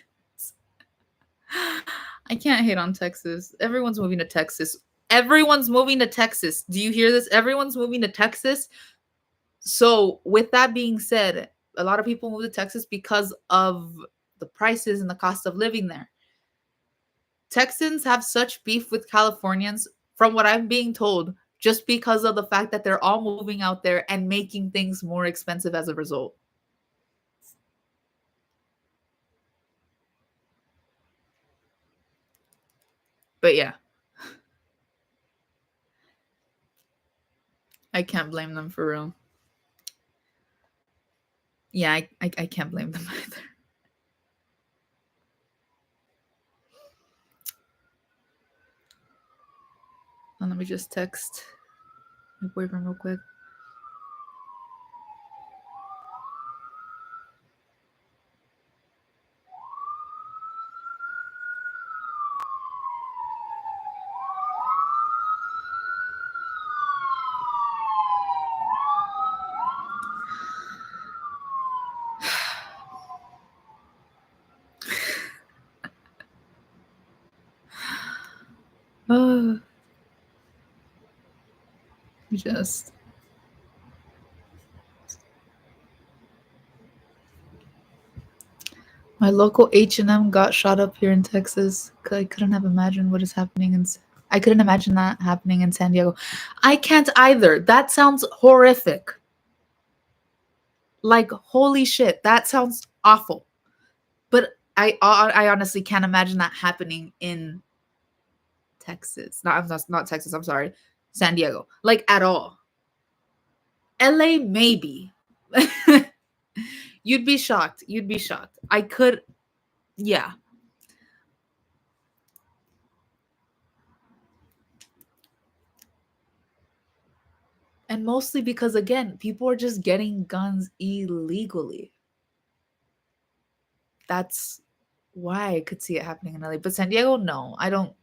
I can't hate on Texas. Everyone's moving to Texas. Everyone's moving to Texas. Do you hear this? Everyone's moving to Texas. So, with that being said, a lot of people move to Texas because of the prices and the cost of living there. Texans have such beef with Californians, from what I'm being told, just because of the fact that they're all moving out there and making things more expensive as a result. But yeah, I can't blame them for real. Yeah, I can't blame them either. And let me just text my boyfriend real quick. Oh, just my local H&M got shot up here in Texas. I couldn't have imagined what is happening I couldn't imagine that happening in San Diego. I can't either. That sounds horrific. Like holy shit, that sounds awful. But I honestly can't imagine that happening in Texas. Not Texas, I'm sorry. San Diego. Like at all. LA maybe. You'd be shocked. You'd be shocked. I could yeah. And mostly because again, people are just getting guns illegally. That's why I could see it happening in LA. But San Diego, no. I don't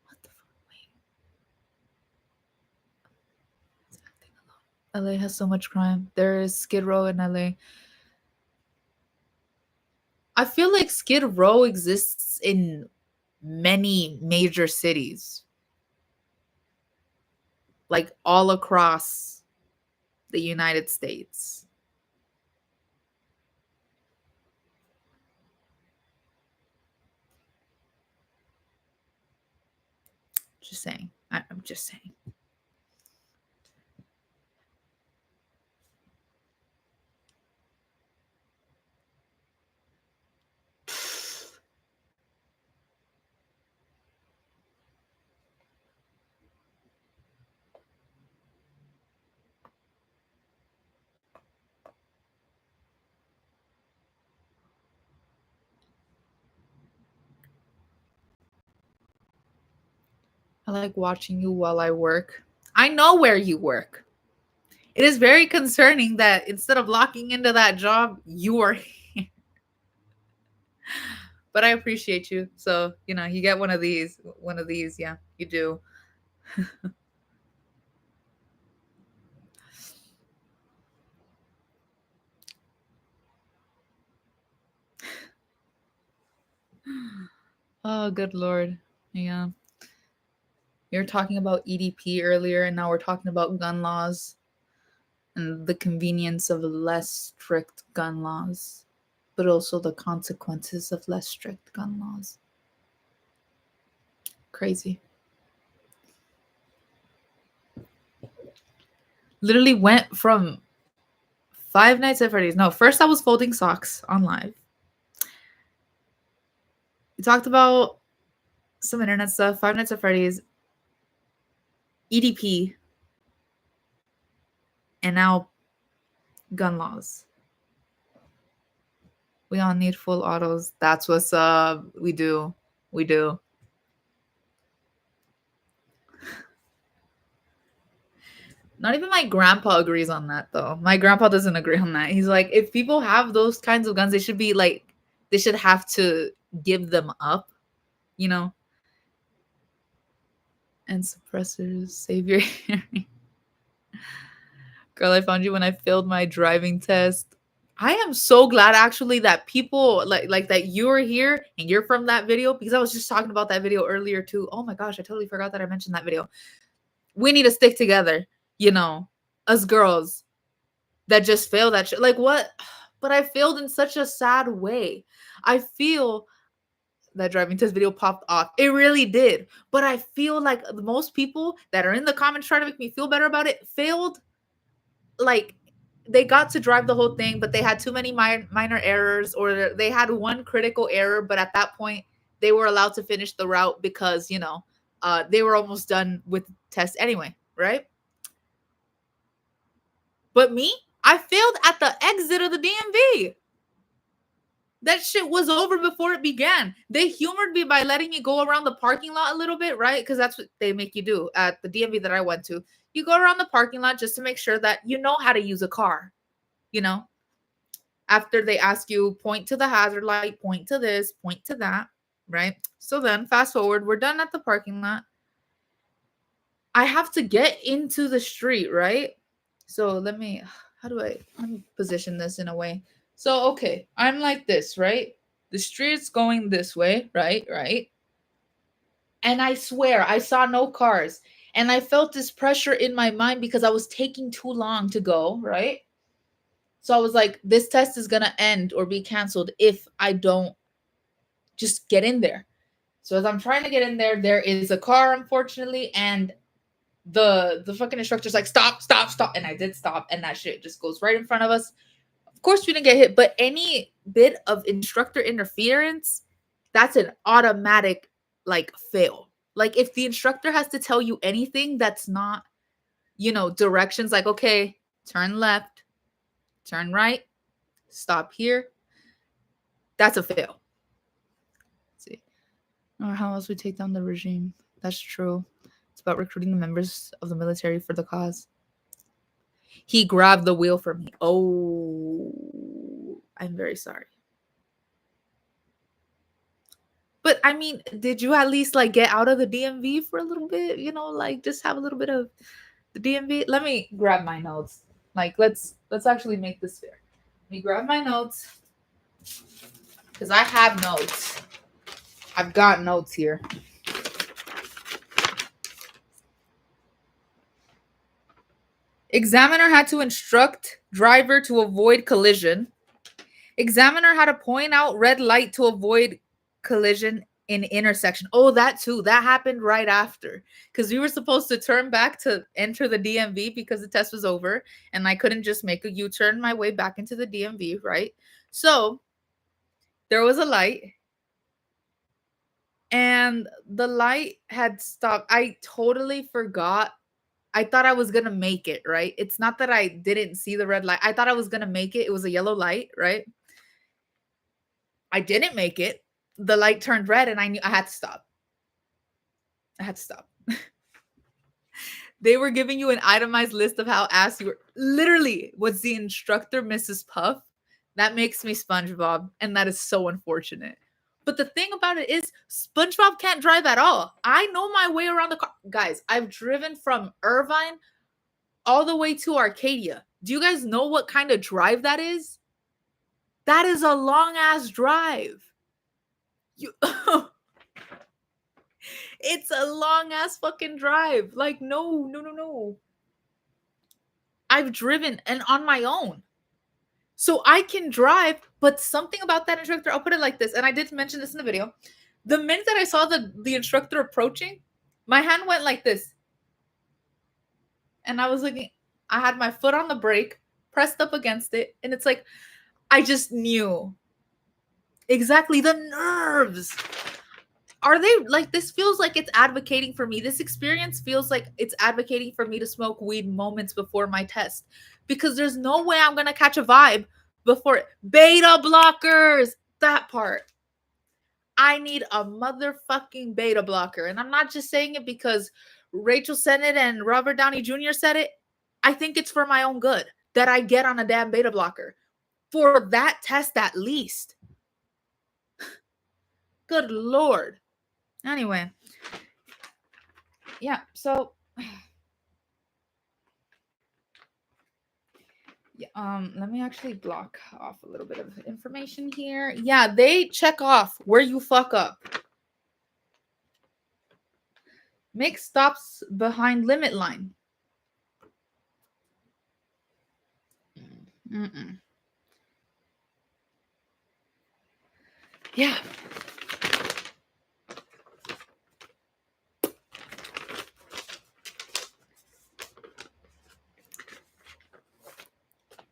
what the fuck? Wait. LA has so much crime. There is Skid Row in LA. I feel like Skid Row exists in many major cities, like all across the United States. Just saying. I'm just saying. I like watching you while I work. I know where you work. It is very concerning that instead of locking into that job, you are here. But I appreciate you. So, you get one of these. One of these. Yeah, you do. Oh, good Lord. Yeah. You're talking about EDP earlier, and now we're talking about gun laws and the convenience of less strict gun laws, but also the consequences of less strict gun laws. Crazy. Literally went from Five Nights at Freddy's. No, first I was folding socks on live. We talked about some internet stuff, Five Nights at Freddy's, EDP, and now gun laws. We all need full autos. That's what's up. We do. We do. Not even my grandpa agrees on that, though. My grandpa doesn't agree on that. He's like, if people have those kinds of guns, they should be like, they should have to give them up, you know? And suppressors save your hearing. Girl, I found you when I failed my driving test. I am so glad actually that people like that you're here and you're from that video, because I was just talking about that video earlier too. Oh my gosh, I totally forgot that I mentioned that video. We need to stick together, us girls that just failed that shit. Like what? But I failed in such a sad way. I feel that driving test video popped off. It really did. But I feel like most people that are in the comments trying to make me feel better about it failed. Like they got to drive the whole thing, but they had too many minor errors, or they had one critical error. But at that point, they were allowed to finish the route because, they were almost done with test anyway, right? But me, I failed at the exit of the DMV. That shit was over before it began. They humored me by letting me go around the parking lot a little bit, right? Because that's what they make you do at the DMV that I went to. You go around the parking lot just to make sure that you know how to use a car, After they ask you, point to the hazard light, point to this, point to that, right? So then, fast forward, we're done at the parking lot. I have to get into the street, right? So let me position this in a way. So, okay, I'm like this, right? The street's going this way, right? Right. And I swear I saw no cars. And I felt this pressure in my mind because I was taking too long to go, right? So I was like, this test is going to end or be canceled if I don't just get in there. So as I'm trying to get in there, there is a car, unfortunately, and the fucking instructor's like, stop. And I did stop, and that shit just goes right in front of us. Of course we didn't get hit, but any bit of instructor interference, that's an automatic fail. Like if the instructor has to tell you anything that's not, directions like, okay, turn left, turn right, stop here, that's a fail. Let's see. Or how else we take down the regime. That's true. It's about recruiting the members of the military for the cause. He grabbed the wheel from me. Oh, I'm very sorry. But I mean, did you at least get out of the DMV for a little bit? Just have a little bit of the DMV. Let me grab my notes. Let's actually make this fair. Let me grab my notes because I have notes. I've got notes here. Examiner had to instruct driver to avoid collision. Examiner had to point out red light to avoid collision in intersection. Oh, that too. That happened right after because we were supposed to turn back to enter the DMV because the test was over, and I couldn't just make a U-turn my way back into the DMV, right? So there was a light, and the light had stopped. I totally forgot. I thought I was gonna make it, right? It's not that I didn't see the red light. I thought I was gonna make it. It was a yellow light, right? I didn't make it. The light turned red, and I knew I had to stop. I had to stop. They were giving you an itemized list of how ass you were. Literally, was the instructor Mrs. Puff? That makes me SpongeBob, and that is so unfortunate. But the thing about it is, SpongeBob can't drive at all. I know my way around the car. Guys, I've driven from Irvine all the way to Arcadia. Do you guys know what kind of drive that is? That is a long ass drive. You It's a long ass fucking drive. Like, no. I've driven and on my own. So I can drive, but something about that instructor, I'll put it like this, and I did mention this in the video. The minute that I saw the instructor approaching, my hand went like this. And I was looking, I had my foot on the brake, pressed up against it, and it's like, I just knew. Exactly, the nerves. Are they like, this feels like it's advocating for me. This experience feels like it's advocating for me to smoke weed moments before my test, because there's no way I'm gonna catch a vibe before beta blockers. That part. I need a motherfucking beta blocker. And I'm not just saying it because Rachel Sennett and Robert Downey Jr. said it. I think it's for my own good that I get on a damn beta blocker for that test at least. Good Lord. Anyway, yeah, so yeah, let me actually block off a little bit of information here. Yeah, they check off where you fuck up. Make stops behind limit line. Mm-mm. Yeah.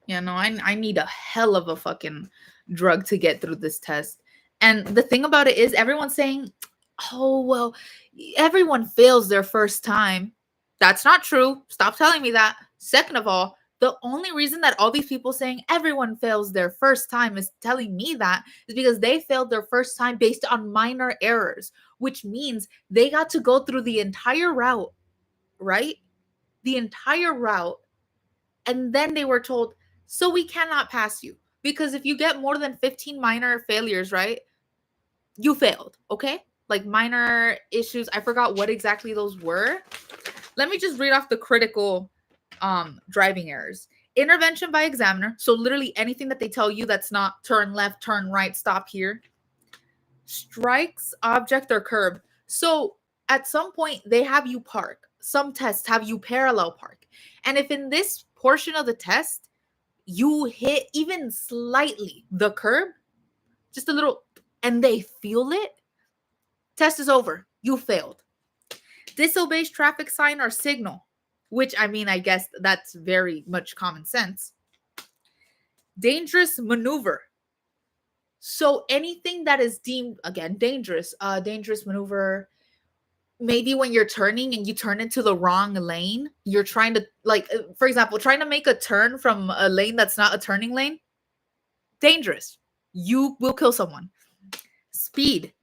Yeah, no, I need a hell of a fucking drug to get through this test. And the thing about it is, everyone's saying, oh, well, everyone fails their first time. That's not true. Stop telling me that. Second of all, the only reason that all these people saying everyone fails their first time is telling me that is because they failed their first time based on minor errors, which means they got to go through the entire route, right? The entire route. And then they were told, so we cannot pass you, because if you get more than 15 minor failures, right, you failed. Okay, like minor issues, I forgot what exactly those were. Let me just read off the critical driving errors. Intervention by examiner, so literally anything that they tell you that's not turn left, turn right, stop here. Strikes object or curb, so at some point they have you park. Some tests have you parallel park, and if in this portion of the test you hit even slightly the curb, just a little, and they feel it, test is over. You failed. Disobeys traffic sign or signal, which, I mean, I guess that's very much common sense. Dangerous maneuver. So anything that is deemed, again, dangerous, dangerous maneuver, maybe when you're turning and you turn into the wrong lane, you're trying to, like, for example, trying to make a turn from a lane that's not a turning lane, dangerous. You will kill someone. Speed,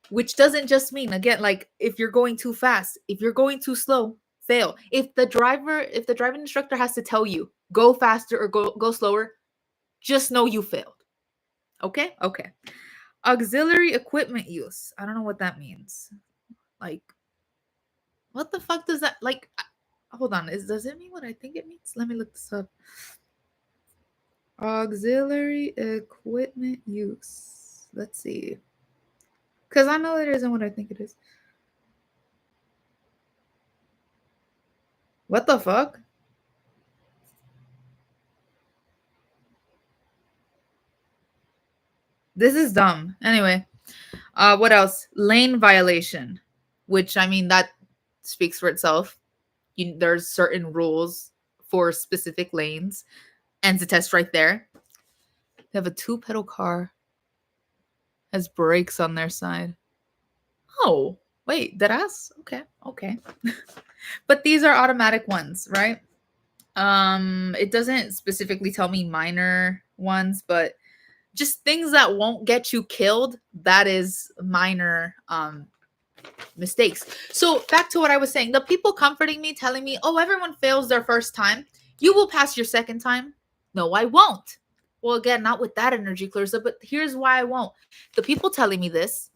which doesn't just mean, again, like if you're going too fast, if you're going too slow, fail. If the driving instructor has to tell you go faster or go slower, just know you failed. Okay? Okay. Auxiliary equipment use. I don't know what that means. Like, what the fuck does that, like, hold on, does it mean what I think it means? Let me look this up. Auxiliary equipment use. Let's see. Because I know it isn't what I think it is. What the fuck? This is dumb. Anyway, What else? Lane violation, which I mean that speaks for itself. There's certain rules for specific lanes. Ends the test right there. They have a two-pedal car, has brakes on their side. Oh, wait, that ass? Okay, okay. But these are automatic ones, right? It doesn't specifically tell me minor ones, but just things that won't get you killed, that is minor mistakes. So back to what I was saying, the people comforting me, telling me, oh, everyone fails their first time, you will pass your second time. No, I won't. Well, again, not with that energy, Clarissa, but here's why I won't. The people telling me this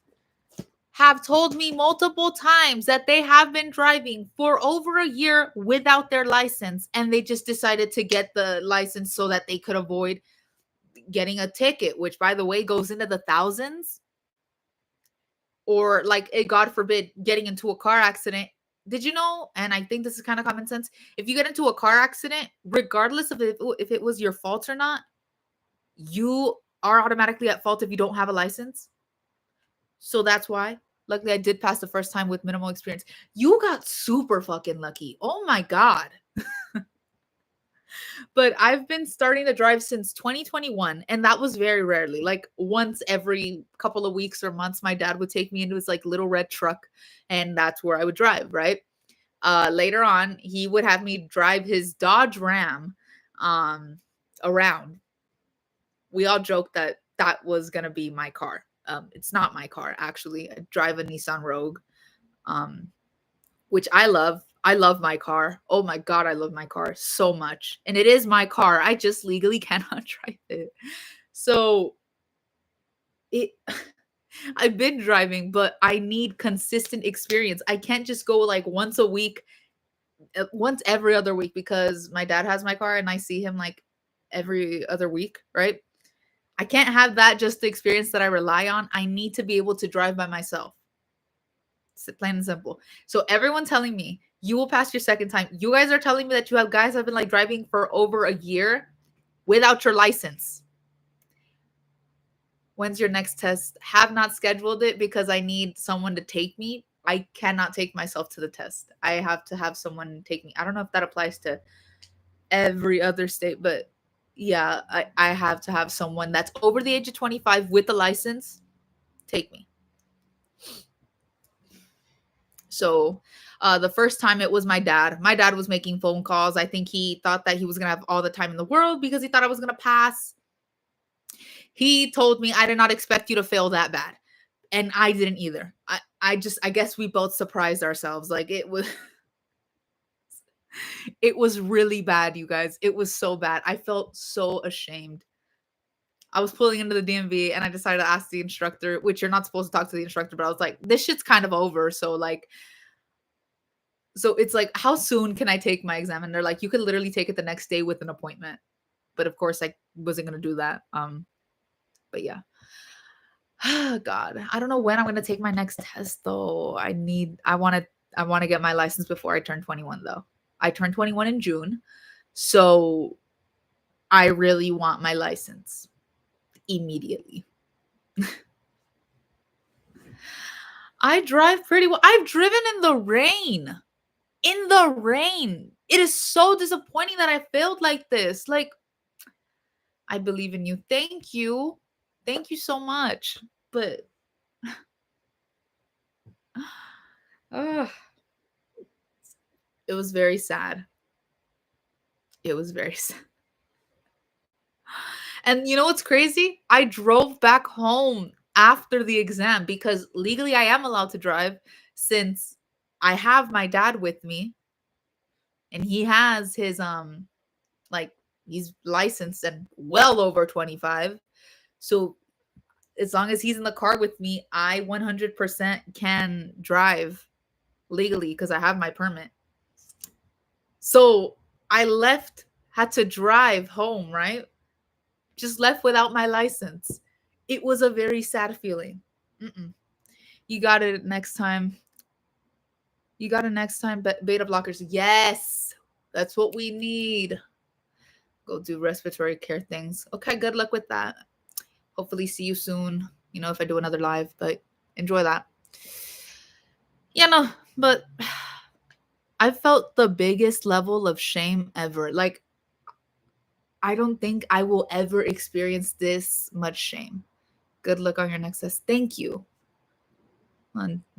have told me multiple times that they have been driving for over a year without their license, and they just decided to get the license so that they could avoid getting a ticket, which, by the way, goes into the thousands. Or like, God forbid, getting into a car accident. Did you know, and I think this is kind of common sense, if you get into a car accident, regardless of if it was your fault or not, you are automatically at fault if you don't have a license. So that's why. Luckily, I did pass the first time with minimal experience. You got super fucking lucky. Oh my God. But I've been starting to drive since 2021, and that was very rarely. Like once every couple of weeks or months, my dad would take me into his like little red truck, and that's where I would drive, right? Later on, he would have me drive his Dodge Ram around. We all joked that that was gonna be my car. It's not my car, actually. I drive a Nissan Rogue, um, which I love. I love my car. Oh my God, I love my car so much. And it is my car. I just legally cannot drive it. So it I've been driving, but I need consistent experience. I can't just go like once a week, once every other week, because my dad has my car and I see him like every other week, right? I can't have that just the experience that I rely on. I need to be able to drive by myself. It's plain and simple. So everyone telling me you will pass your second time. You guys are telling me that you have guys that have been like driving for over a year without your license. When's your next test? Have not scheduled it because I need someone to take me. I cannot take myself to the test. I have to have someone take me. I don't know if that applies to every other state, but yeah, I have to have someone that's over the age of 25 with a license take me. So the first time it was my dad. My dad was making phone calls. I think he thought that he was going to have all the time in the world because he thought I was going to pass. He told me, I did not expect you to fail that bad. And I didn't either. I guess we both surprised ourselves. Like it was it was really bad, you guys. It was so bad. I felt so ashamed. I was pulling into the DMV and I decided to ask the instructor, which you're not supposed to talk to the instructor, but I was like, this shit's kind of over. So it's like, how soon can I take my exam? And they're like, you could literally take it the next day with an appointment. But of course, I wasn't gonna do that. But yeah. God, I don't know when I'm gonna take my next test though. I wanna get my license before I turn 21 though. I turn 21 in June. So I really want my license immediately. I drive pretty well. I've driven in the rain. In the rain. It is so disappointing that I failed like this. Like, I believe in you. Thank you. Thank you so much. But uh, it was very sad. It was very sad. And you know what's crazy? I drove back home after the exam because legally I am allowed to drive since I have my dad with me and he has his like he's licensed and well over 25. So as long as he's in the car with me, I 100% can drive legally because I have my permit. So I had to drive home, right? Just left without my license. It was a very sad feeling. Mm-mm. You got it next time. You got it next time. Beta blockers. Yes, that's what we need. Go do respiratory care things. Okay, good luck with that. Hopefully, see you soon. You know, if I do another live, but enjoy that. Yeah, no, but I felt the biggest level of shame ever. Like, I don't think I will ever experience this much shame. Good luck on your next test. Thank you.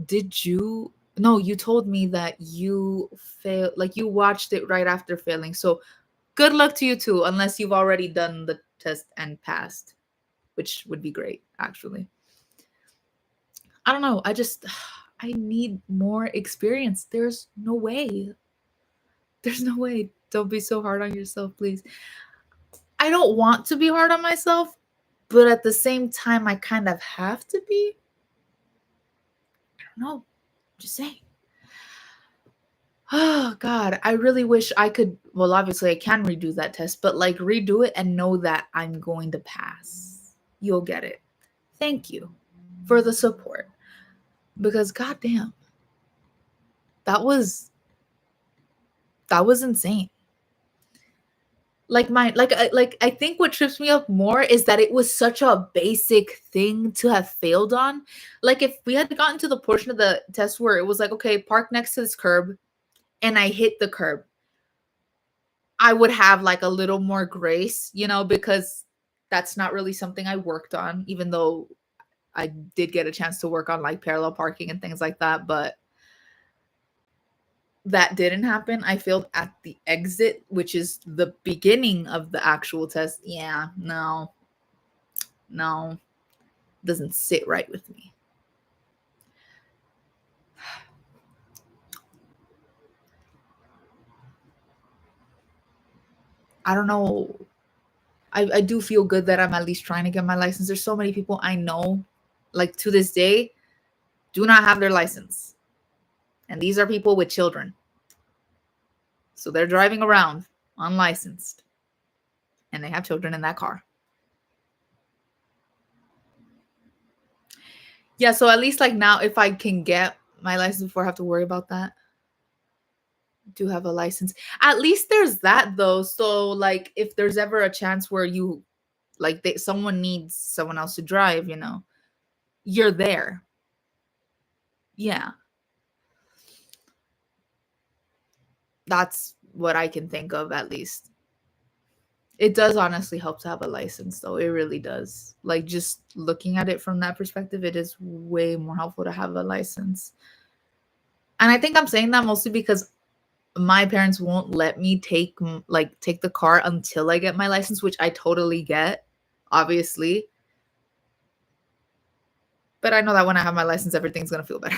Did you? No, you told me that you failed, like you watched it right after failing. So good luck to you too, unless you've already done the test and passed, which would be great, actually. I don't know. I need more experience. There's no way. There's no way. Don't be so hard on yourself, please. I don't want to be hard on myself, but at the same time, I kind of have to be. I don't know. Just saying. Oh God, I really wish I could. Well, obviously, I can redo that test, but like redo it and know that I'm going to pass. You'll get it. Thank you for the support. Because goddamn, that was insane. Like I think what trips me up more is that it was such a basic thing to have failed on. Like if we had gotten to the portion of the test where it was like, okay, park next to this curb, and I hit the curb, I would have like a little more grace, because that's not really something I worked on, even though I did get a chance to work on like parallel parking and things like that, but that didn't happen. I failed at the exit, which is the beginning of the actual test. Yeah, no, doesn't sit right with me. I don't know. I do feel good that I'm at least trying to get my license. There's so many people I know, like to this day, do not have their license. And these are people with children. So they're driving around unlicensed. And they have children in that car. Yeah, so at least like now, if I can get my license before I have to worry about that, I do have a license. At least there's that though. So like if there's ever a chance where you like someone needs someone else to drive, you're there. Yeah. That's what I can think of at least. It does honestly help to have a license though. It really does. Like just looking at it from that perspective, it is way more helpful to have a license. And I think I'm saying that mostly because my parents won't let me take the car until I get my license, which I totally get, obviously. But I know that when I have my license, everything's going to feel better.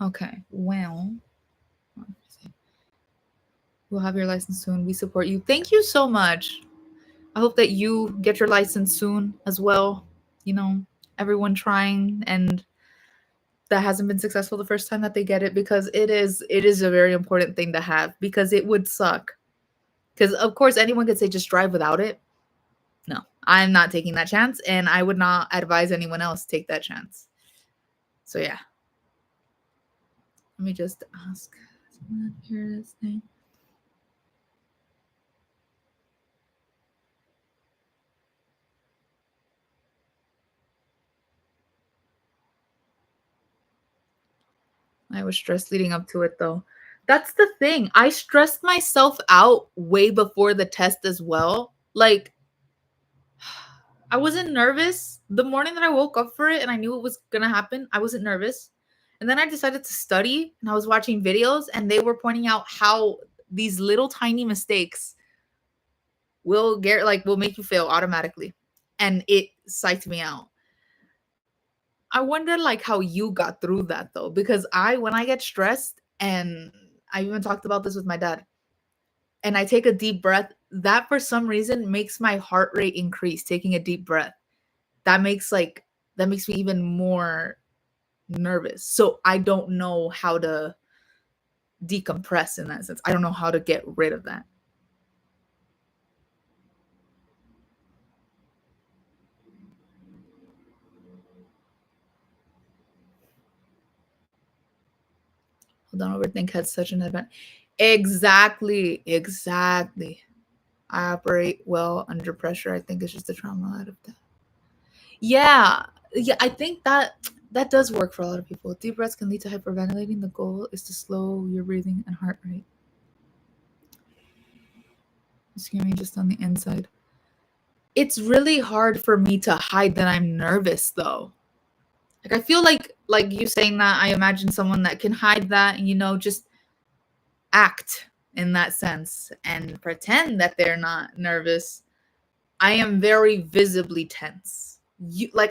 Okay. Well, we'll have your license soon. We support you. Thank you so much. I hope that you get your license soon as well. Everyone trying and that hasn't been successful the first time that they get it, because it is a very important thing to have, because it would suck. Because of course anyone could say just drive without it. No, I'm not taking that chance, and I would not advise anyone else take that chance. So yeah. Let me just ask someone here this thing. I was stressed leading up to it though. That's the thing. I stressed myself out way before the test as well. Like I wasn't nervous the morning that I woke up for it and I knew it was going to happen. I wasn't nervous. And then I decided to study and I was watching videos and they were pointing out how these little tiny mistakes will make you fail automatically. And it psyched me out. I wonder like how you got through that though, because when I get stressed, and I even talked about this with my dad, and I take a deep breath, that for some reason makes my heart rate increase. Taking a deep breath, that makes me even more nervous. So I don't know how to decompress in that sense. I don't know how to get rid of that. Hold on, overthink had such an event. Exactly. I operate well under pressure. I think it's just the trauma out of that. Yeah. Yeah, I think that does work for a lot of people. Deep breaths can lead to hyperventilating. The goal is to slow your breathing and heart rate. Excuse me, just on the inside. It's really hard for me to hide that I'm nervous though. Like I feel like you saying that, I imagine someone that can hide that and just act in that sense and pretend that they're not nervous. I am very visibly tense.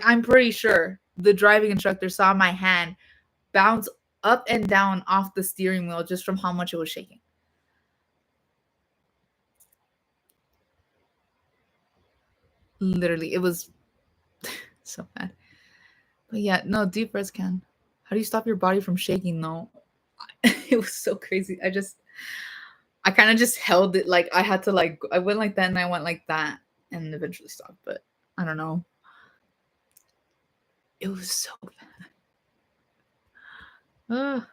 I'm pretty sure the driving instructor saw my hand bounce up and down off the steering wheel just from how much it was shaking. Literally, it was so bad. But yeah, no, deep breaths can. How do you stop your body from shaking though? It was so crazy. I kind of just held it, like I had to, like I went like that and I went like that and eventually stopped, but I don't know. It was so bad. Ugh.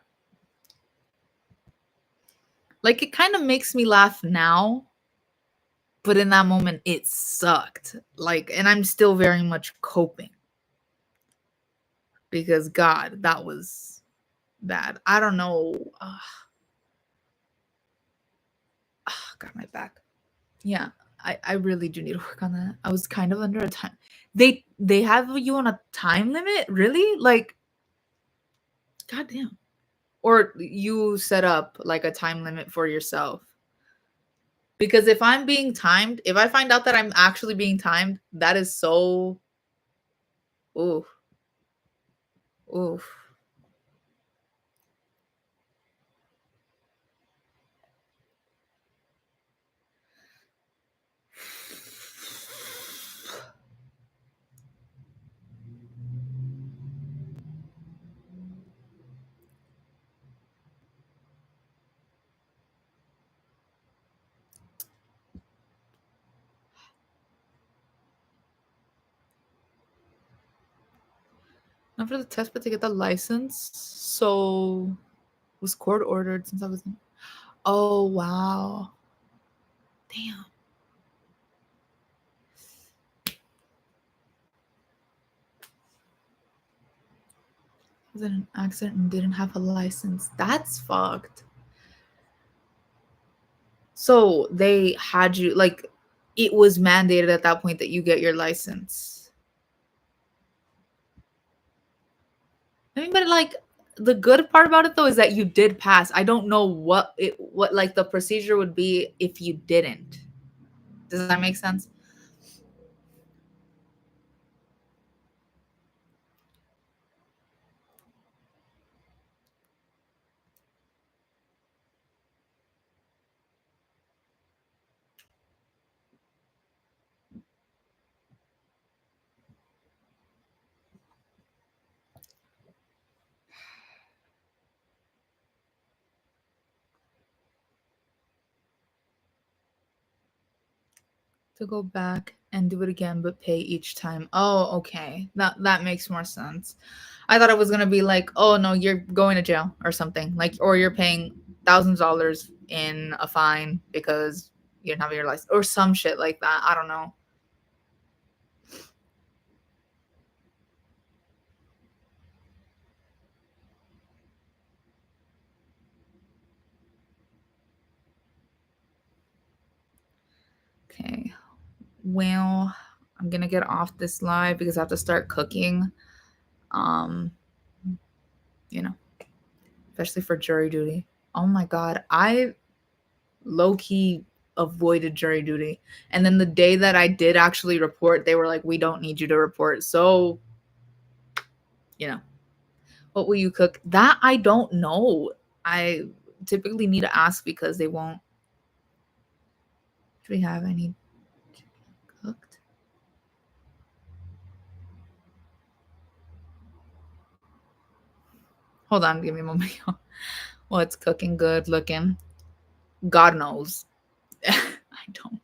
Like it kind of makes me laugh now, but in that moment it sucked. Like, and I'm still very much coping because God, that was bad. I don't know. Got my back. Yeah, I really do need to work on that. I was kind of under a time. They have you on a time limit, really? Like, goddamn. Or you set up like a time limit for yourself. Because if I'm being timed, if I find out that I'm actually being timed, that is so oof. Oof. Not for the test, but to get the license. So was court ordered since I was in. Oh wow. Damn. Was in an accident and didn't have a license. That's fucked. So they had you, like, it was mandated at that point that you get your license. I mean, but like the good part about it though is that you did pass. I don't know what like the procedure would be if you didn't. Does that make sense? To go back and do it again but pay each time. Oh, okay. That makes more sense. I thought it was gonna be like, oh no, you're going to jail or something. Like, or you're paying thousands of dollars in a fine because you didn't have your license or some shit like that. I don't know. Okay. Well, I'm gonna get off this live because I have to start cooking. Um, you know, especially for jury duty. Oh my god, I low key avoided jury duty. And then the day that I did actually report, they were like, "We don't need you to report." So, you know, what will you cook? That I don't know. I typically need to ask because they won't. Do we have any cooked? Hold on, give me a moment. Well, it's cooking good looking. God knows. I don't.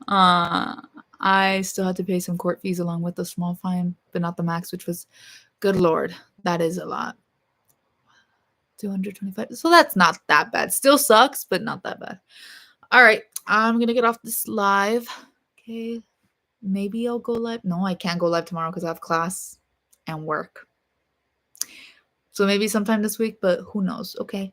Uh, I still had to pay some court fees along with the small fine, but not the max, which was, good lord, that is a lot. 225. So that's not that bad. Still sucks, but not that bad. All right. I'm going to get off this live. Okay. Maybe I'll go live. No, I can't go live tomorrow because I have class and work. So maybe sometime this week, but who knows? Okay.